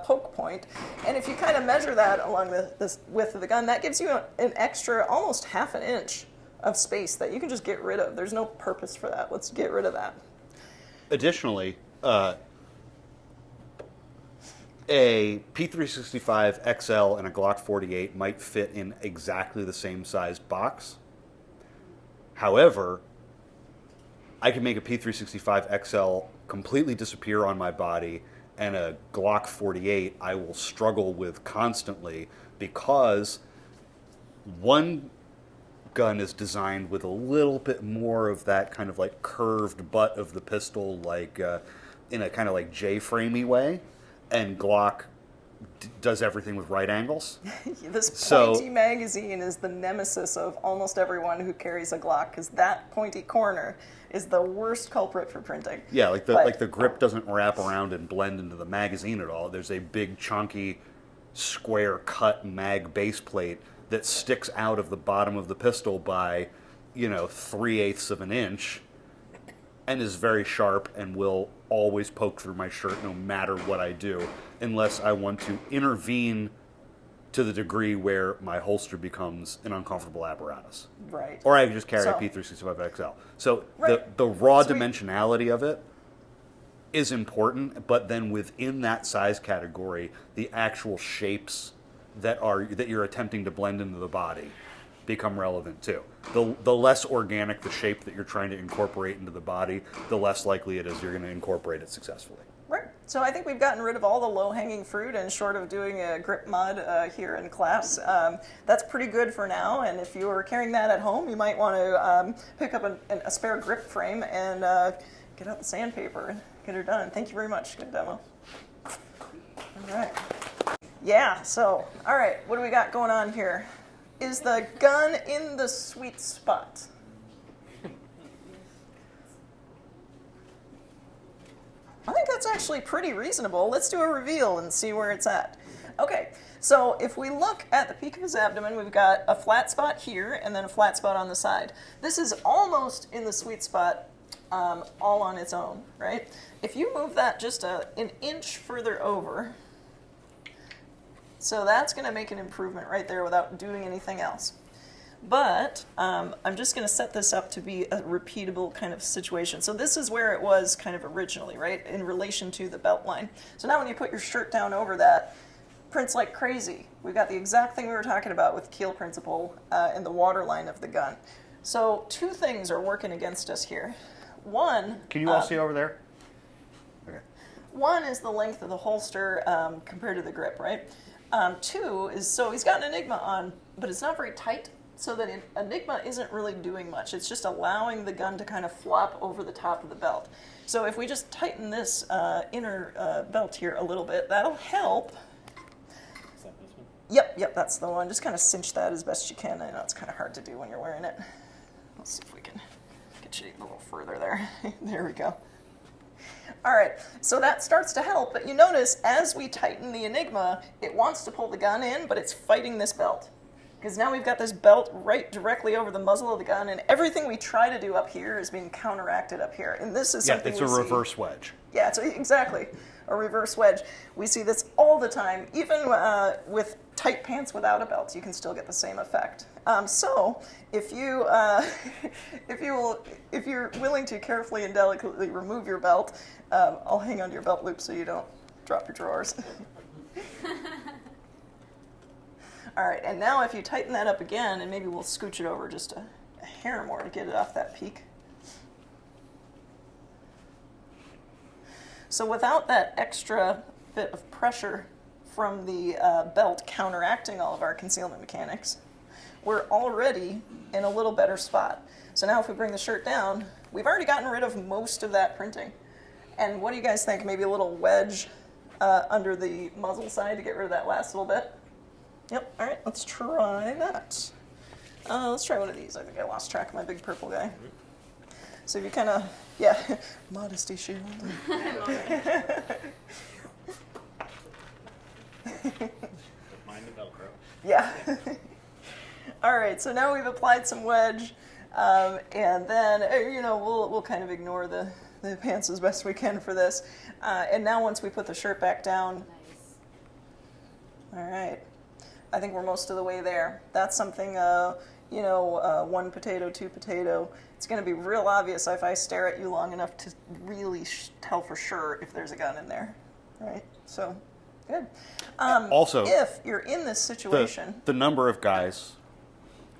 poke point. And if you kind of measure that along the width of the gun, that gives you an extra almost 1/2 inch of space that you can just get rid of. There's no purpose for that. Let's get rid of that. Additionally, a P365 XL and a Glock 48 might fit in exactly the same size box. However, I can make a P365 XL completely disappear on my body, and a Glock 48 I will struggle with constantly, because one gun is designed with a little bit more of that kind of curved butt of the pistol, in a kind of J-framey way, and Glock does everything with right angles. This pointy magazine is the nemesis of almost everyone who carries a Glock, because that pointy corner is the worst culprit for printing. Yeah, the grip doesn't wrap around and blend into the magazine at all. There's a big chunky square cut mag base plate that sticks out of the bottom of the pistol by, 3/8 of an inch, and is very sharp and will always poke through my shirt no matter what I do, unless I want to intervene to the degree where my holster becomes an uncomfortable apparatus. Right. Or I can just carry a P365 XL. So Right. the raw dimensionality of it is important, but then within that size category, the actual shapes that you're attempting to blend into the body become relevant too. The less organic the shape that you're trying to incorporate into the body, the less likely it is you're going to incorporate it successfully. Right. So I think we've gotten rid of all the low-hanging fruit, and short of doing a grip mod here in class, that's pretty good for now. And if you are carrying that at home, you might want to pick up a spare grip frame and get out the sandpaper and get her done. Thank you very much. Good demo. All right. Yeah, so, all right, what do we got going on here? Is the gun in the sweet spot? I think that's actually pretty reasonable. Let's do a reveal and see where it's at. Okay, so if we look at the peak of his abdomen, we've got a flat spot here and then a flat spot on the side. This is almost in the sweet spot all on its own, right? If you move that just an inch further over, so that's going to make an improvement right there without doing anything else. But I'm just going to set this up to be a repeatable kind of situation. So this is where it was kind of originally, right, in relation to the belt line. So now when you put your shirt down over that, prints like crazy. We've got the exact thing we were talking about with keel principle and the water line of the gun. So two things are working against us here. One... Can you all see over there? Okay. One is the length of the holster compared to the grip, right? Two is, so he's got an Enigma on, but it's not very tight. So that Enigma isn't really doing much. It's just allowing the gun to kind of flop over the top of the belt. So if we just tighten this inner belt here a little bit, that'll help. Is that this one? Yep, that's the one. Just kind of cinch that as best you can. I know it's kind of hard to do when you're wearing it. Let's see if we can get you a little further there. There we go. All right, so that starts to help, but you notice as we tighten the Enigma, it wants to pull the gun in, but it's fighting this belt. Because now we've got this belt right directly over the muzzle of the gun, and everything we try to do up here is being counteracted up here. And this is something it's a reverse wedge. Yeah, it's exactly a reverse wedge. We see this all the time. Even with tight pants without a belt, you can still get the same effect. So if you if you're willing to carefully and delicately remove your belt, I'll hang on to your belt loop so you don't drop your drawers. All right, and now if you tighten that up again, and maybe we'll scooch it over just a hair more to get it off that peak. So without that extra bit of pressure from the belt counteracting all of our concealment mechanics, we're already in a little better spot. So now if we bring the shirt down, we've already gotten rid of most of that printing. And what do you guys think? Maybe a little wedge under the muzzle side to get rid of that last little bit? Yep, all right, let's try that. Let's try one of these. I think I lost track of my big purple guy. So if you kind of, yeah, modesty shield. Mind the Velcro. Yeah. All right, so now we've applied some wedge, and then, we'll kind of ignore the pants as best we can for this. And now once we put the shirt back down, Nice. all right. I think we're most of the way there. That's something, one potato, two potato. It's going to be real obvious if I stare at you long enough to really tell for sure if there's a gun in there, right? So, good. Also, if you're in this situation, the number of guys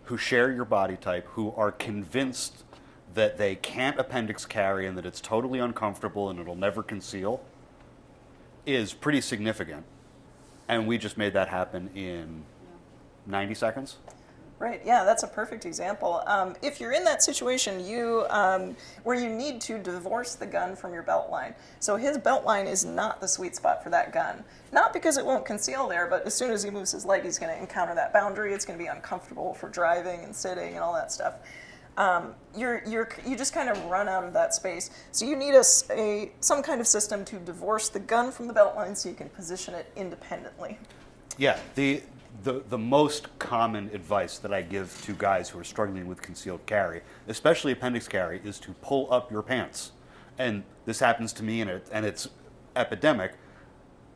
who share your body type, who are convinced that they can't appendix carry and that it's totally uncomfortable and it'll never conceal, is pretty significant. And we just made that happen in 90 seconds. right? Yeah, that's a perfect example. If you're in that situation, where you need to divorce the gun from your belt line. So his belt line is not the sweet spot for that gun. Not because it won't conceal there, but as soon as he moves his leg, he's going to encounter that boundary. It's going to be uncomfortable for driving and sitting and all that stuff. You just kind of run out of that space. So you need some kind of system to divorce the gun from the belt line so you can position it independently. Yeah, the most common advice that I give to guys who are struggling with concealed carry, especially appendix carry, is to pull up your pants. And this happens to me, and it's epidemic.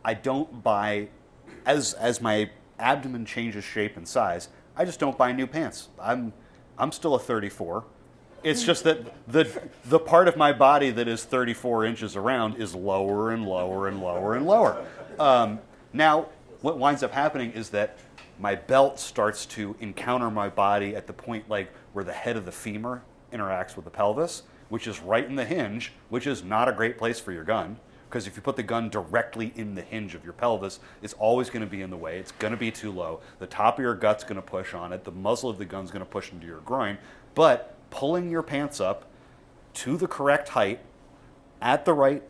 I don't buy, as my abdomen changes shape and size, I just don't buy new pants. I'm still a 34, It's just that the part of my body that is 34 inches around is lower and lower and lower and lower. Now, what winds up happening is that my belt starts to encounter my body at the point like where the head of the femur interacts with the pelvis, which is right in the hinge, which is not a great place for your gun. Because if you put the gun directly in the hinge of your pelvis, it's always going to be in the way. It's going to be too low. The top of your gut's going to push on it. The muzzle of the gun's going to push into your groin. But pulling your pants up to the correct height at the right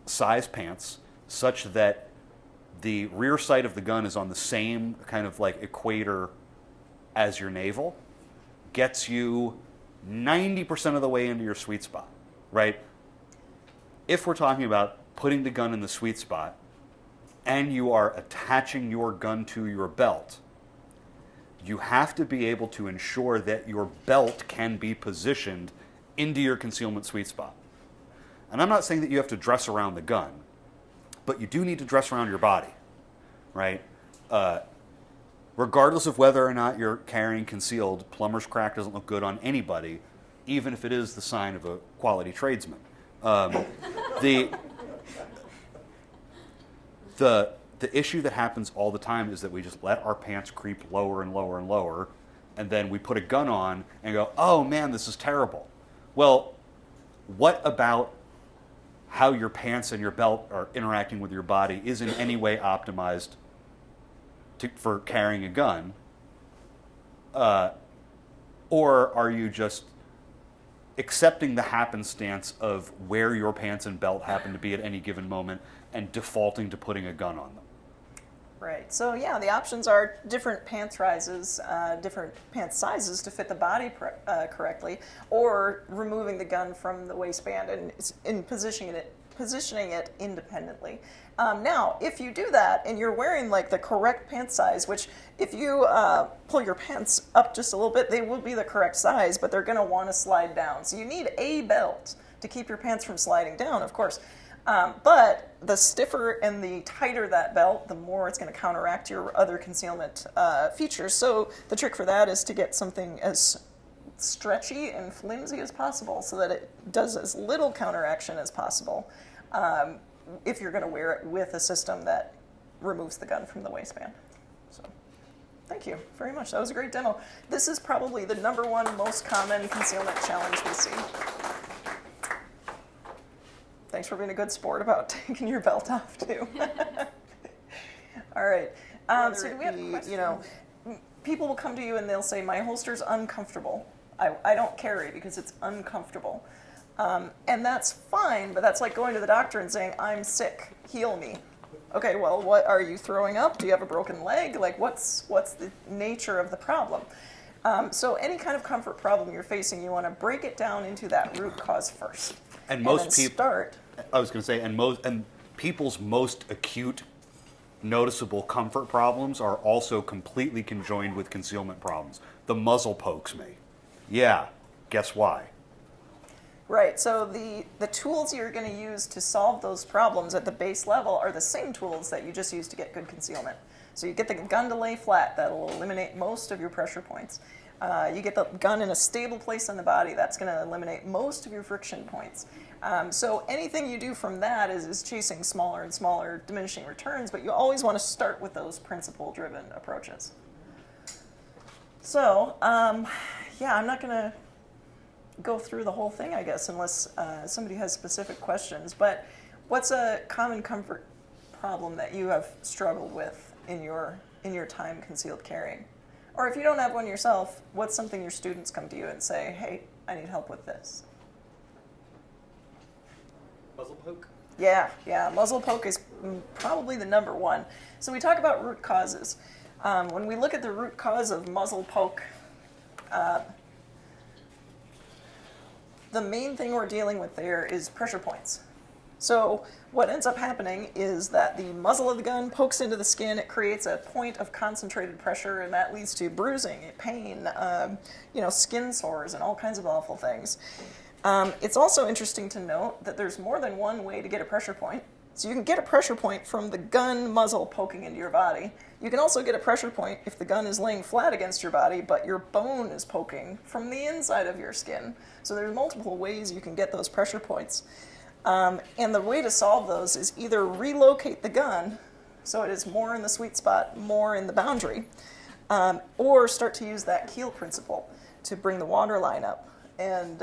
size pants such that the rear sight of the gun is on the same kind of like equator as your navel gets you 90% of the way into your sweet spot, right? If we're talking about putting the gun in the sweet spot and you are attaching your gun to your belt, you have to be able to ensure that your belt can be positioned into your concealment sweet spot. And I'm not saying that you have to dress around the gun, but you do need to dress around your body, right? Regardless of whether or not you're carrying concealed, plumber's crack doesn't look good on anybody, even if it is the sign of a quality tradesman. The issue that happens all the time is that we just let our pants creep lower and lower and lower, and then we put a gun on and go, oh man, this is terrible. Well, what about how your pants and your belt are interacting with your body is in any way optimized for carrying a gun? Or are you just accepting the happenstance of where your pants and belt happen to be at any given moment and defaulting to putting a gun on them? Right. So yeah, the options are different pants rises, different pants sizes to fit the body correctly, or removing the gun from the waistband and positioning it independently. Now, if you do that and you're wearing like the correct pant size, which if you pull your pants up just a little bit, they will be the correct size, but they're going to want to slide down. So you need a belt to keep your pants from sliding down, of course. But the stiffer and the tighter that belt, the more it's going to counteract your other concealment features. So the trick for that is to get something as stretchy and flimsy as possible so that it does as little counteraction as possible if you're going to wear it with a system that removes the gun from the waistband. So thank you very much. That was a great demo. This is probably the #1 most common concealment challenge we see. Thanks for being a good sport about taking your belt off, too. All right. So do we have questions? People will come to you and they'll say, my holster's uncomfortable. I don't carry because it's uncomfortable. And that's fine, but that's like going to the doctor and saying, I'm sick, heal me. Okay, well, what are you throwing up? Do you have a broken leg? Like, what's the nature of the problem? So any kind of comfort problem you're facing, you want to break it down into that root cause first. And most people start. I was going to say, and people's most acute, noticeable comfort problems are also completely conjoined with concealment problems. The muzzle pokes me. Yeah, guess why? Right, so the tools you're going to use to solve those problems at the base level are the same tools that you just use to get good concealment. So you get the gun to lay flat, that'll eliminate most of your pressure points. You get the gun in a stable place on the body, that's going to eliminate most of your friction points. So anything you do from that is chasing smaller and smaller diminishing returns, but you always want to start with those principle-driven approaches. So, yeah, I'm not going to go through the whole thing, I guess, unless somebody has specific questions. But what's a common comfort problem that you have struggled with in your time concealed carrying? Or if you don't have one yourself, what's something your students come to you and say, hey, I need help with this? Muzzle poke? Yeah, muzzle poke is probably the #1. So we talk about root causes. When we look at the root cause of muzzle poke, the main thing we're dealing with there is pressure points. So what ends up happening is that the muzzle of the gun pokes into the skin, it creates a point of concentrated pressure, and that leads to bruising, pain, skin sores, and all kinds of awful things. It's also interesting to note that there's more than one way to get a pressure point. So you can get a pressure point from the gun muzzle poking into your body. You can also get a pressure point if the gun is laying flat against your body, but your bone is poking from the inside of your skin. So there's multiple ways you can get those pressure points. And the way to solve those is either relocate the gun so it is more in the sweet spot, more in the boundary, or start to use that keel principle to bring the water line up and,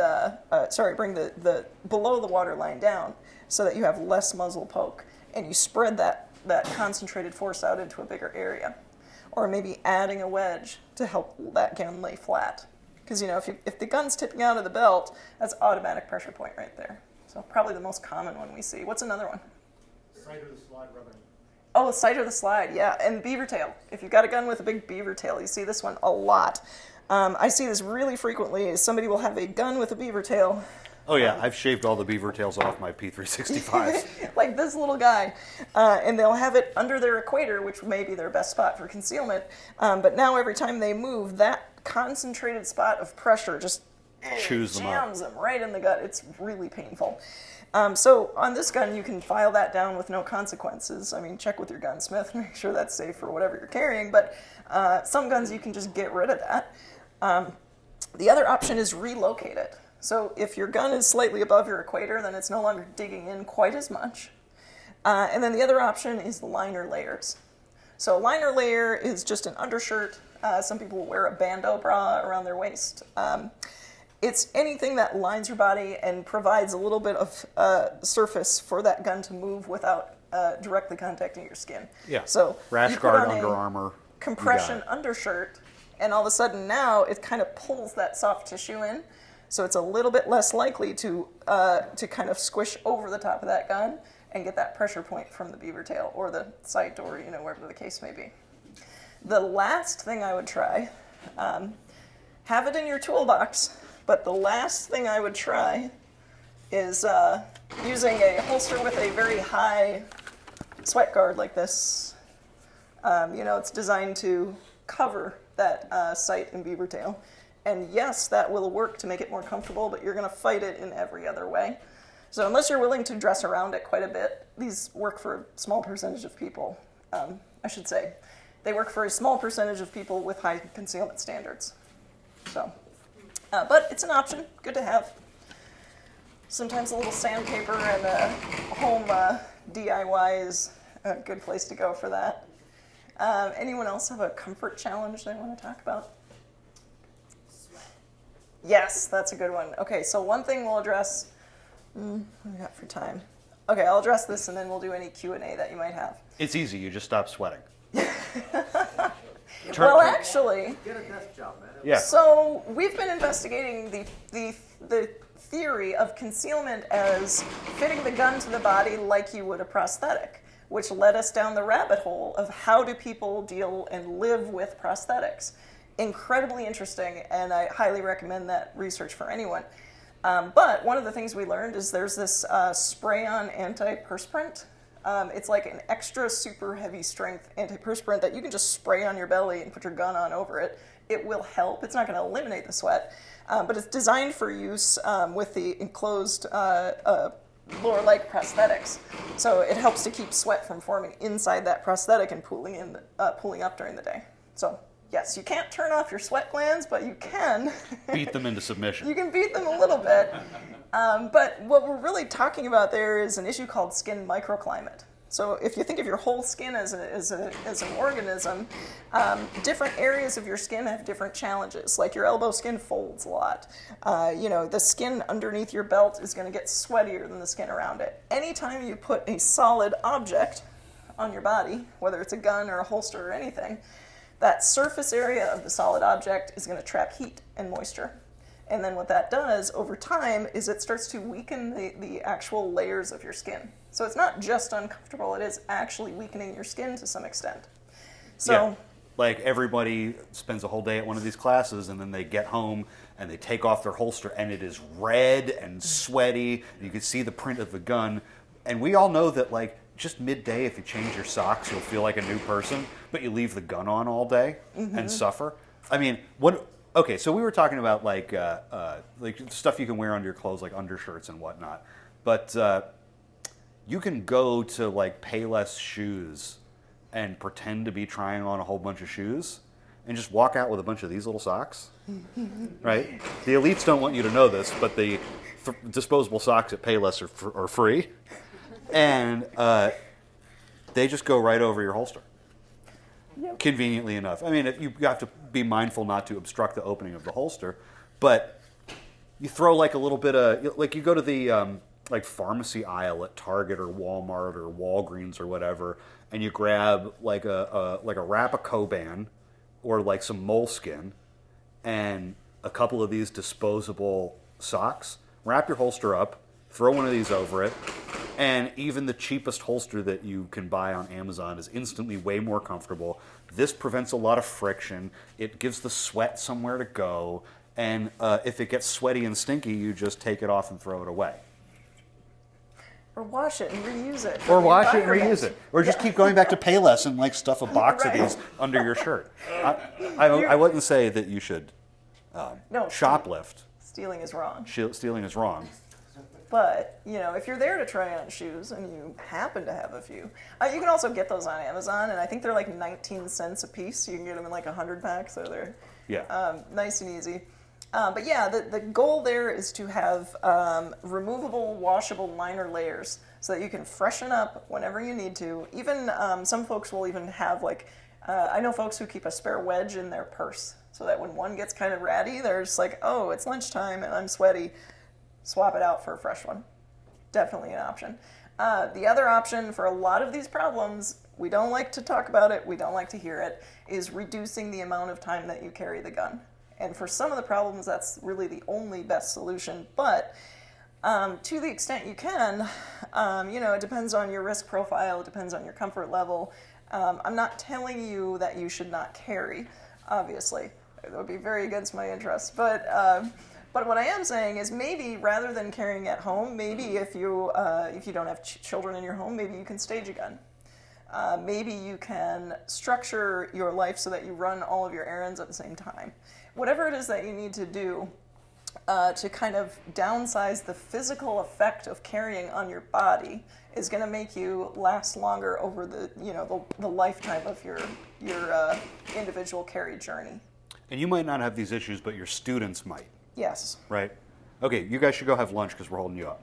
bring the below the water line down so that you have less muzzle poke and you spread that concentrated force out into a bigger area. Or maybe adding a wedge to help that gun lay flat. Because, if the gun's tipping out of the belt, that's automatic pressure point right there. So probably the most common one we see. What's another one? Sight or the slide rubbing. Oh, the sight or the slide, yeah. And beaver tail. If you've got a gun with a big beaver tail, you see this one a lot. I see this really frequently. Somebody will have a gun with a beaver tail. Oh yeah, I've shaved all the beaver tails off my P365s. Like this little guy. And they'll have it under their equator, which may be their best spot for concealment. But now every time they move, that concentrated spot of pressure just Chews them up. jams them right in the gut. It's really painful. So on this gun, you can file that down with no consequences. I mean, check with your gunsmith, make sure that's safe for whatever you're carrying. But some guns, you can just get rid of that. The other option is relocate it. So if your gun is slightly above your equator, then it's no longer digging in quite as much. And then the other option is the liner layers. So a liner layer is just an undershirt. Some people wear a bandeau bra around their waist. It's anything that lines your body and provides a little bit of surface for that gun to move without directly contacting your skin. Yeah. So Rash you put guard, on Under a Armour. compression undershirt, and all of a sudden now it kind of pulls that soft tissue in, so it's a little bit less likely to kind of squish over the top of that gun and get that pressure point from the beaver tail or the sight or wherever the case may be. The last thing I would try, have it in your toolbox, but the last thing I would try is using a holster with a very high sweat guard like this. It's designed to cover that sight and beaver tail. And yes, that will work to make it more comfortable, but you're going to fight it in every other way. So unless you're willing to dress around it quite a bit, these work for a small percentage of people. I should say, they work for a small percentage of people with high concealment standards. So, but it's an option, good to have. Sometimes a little sandpaper and a home DIY is a good place to go for that. Anyone else have a comfort challenge they want to talk about? Sweat. Yes, that's a good one. Okay, so one thing we'll address. What do we got for time? Okay, I'll address this and then we'll do any Q&A that you might have. It's easy. You just stop sweating. Well, actually, Get a desk job, man. Yeah. so we've been investigating the theory of concealment as fitting the gun to the body like you would a prosthetic, which led us down the rabbit hole of how do people deal and live with prosthetics. Incredibly interesting, and I highly recommend that research for anyone. But one of the things we learned is there's this spray-on antiperspirant. It's like an extra super heavy strength antiperspirant that you can just spray on your belly and put your gun on over it. It will help. It's not going to eliminate the sweat, but it's designed for use with the enclosed lower leg prosthetics. So it helps to keep sweat from forming inside that prosthetic and pooling up during the day. So yes, you can't turn off your sweat glands, but you can Beat them into submission. You can beat them a little bit. But what we're really talking about there is an issue called skin microclimate. So if you think of your whole skin as an organism, different areas of your skin have different challenges. Like your elbow skin folds a lot. The skin underneath your belt is going to get sweatier than the skin around it. Anytime you put a solid object on your body, whether it's a gun or a holster or anything, that surface area of the solid object is going to trap heat and moisture. And then what that does over time is it starts to weaken the actual layers of your skin. So it's not just uncomfortable, it is actually weakening your skin to some extent. So, yeah. Like everybody spends a whole day at one of these classes and then they get home and they take off their holster and it is red and sweaty. You can see the print of the gun. And we all know that like just midday, if you change your socks, you'll feel like a new person, but you leave the gun on all day and suffer. I mean, okay, so we were talking about like stuff you can wear under your clothes, like undershirts and whatnot. But you can go to like Payless Shoes and pretend to be trying on a whole bunch of shoes and just walk out with a bunch of these little socks, right? The elites don't want you to know this, but the disposable socks at Payless are free, and they just go right over your holster. Yep. Conveniently enough. I mean, you have to be mindful not to obstruct the opening of the holster, but you throw like a little bit of, like you go to the like pharmacy aisle at Target or Walmart or Walgreens or whatever, and you grab like a wrap of Coban or like some moleskin and a couple of these disposable socks. Wrap your holster up, throw one of these over it, and even the cheapest holster that you can buy on Amazon is instantly way more comfortable. This prevents a lot of friction. It gives the sweat somewhere to go. And if it gets sweaty and stinky, you just take it off and throw it away. Or wash it and reuse it. Or wash it and reuse it. Or just keep going back to Payless and like stuff a box of Right. these under your shirt. I wouldn't say that you should No, shoplift. stealing is wrong. Stealing is wrong. But, you know, if you're there to try on shoes and you happen to have a few, you can also get those on Amazon, and I think they're like 19 cents a piece. You can get them in like 100 packs, so they're nice and easy. But yeah, the goal there is to have removable, washable liner layers so that you can freshen up whenever you need to. Even some folks will even have like, I know folks who keep a spare wedge in their purse so that when one gets kind of ratty, they're just like, oh, it's lunchtime and I'm sweaty. Swap it out for a fresh one. Definitely an option. The other option for a lot of these problems, we don't like to talk about it, we don't like to hear it, is reducing the amount of time that you carry the gun. And for some of the problems, that's really the only best solution. But to the extent you can, it depends on your risk profile, it depends on your comfort level. I'm not telling you that you should not carry, obviously. It would be very against my interests. But what I am saying is maybe rather than carrying at home, maybe if you don't have children in your home, maybe you can stage a gun. Maybe you can structure your life so that you run all of your errands at the same time. Whatever it is that you need to do to kind of downsize the physical effect of carrying on your body is going to make you last longer over the lifetime of your individual carry journey. And you might not have these issues, but your students might. Yes. Right? Okay, you guys should go have lunch because we're holding you up.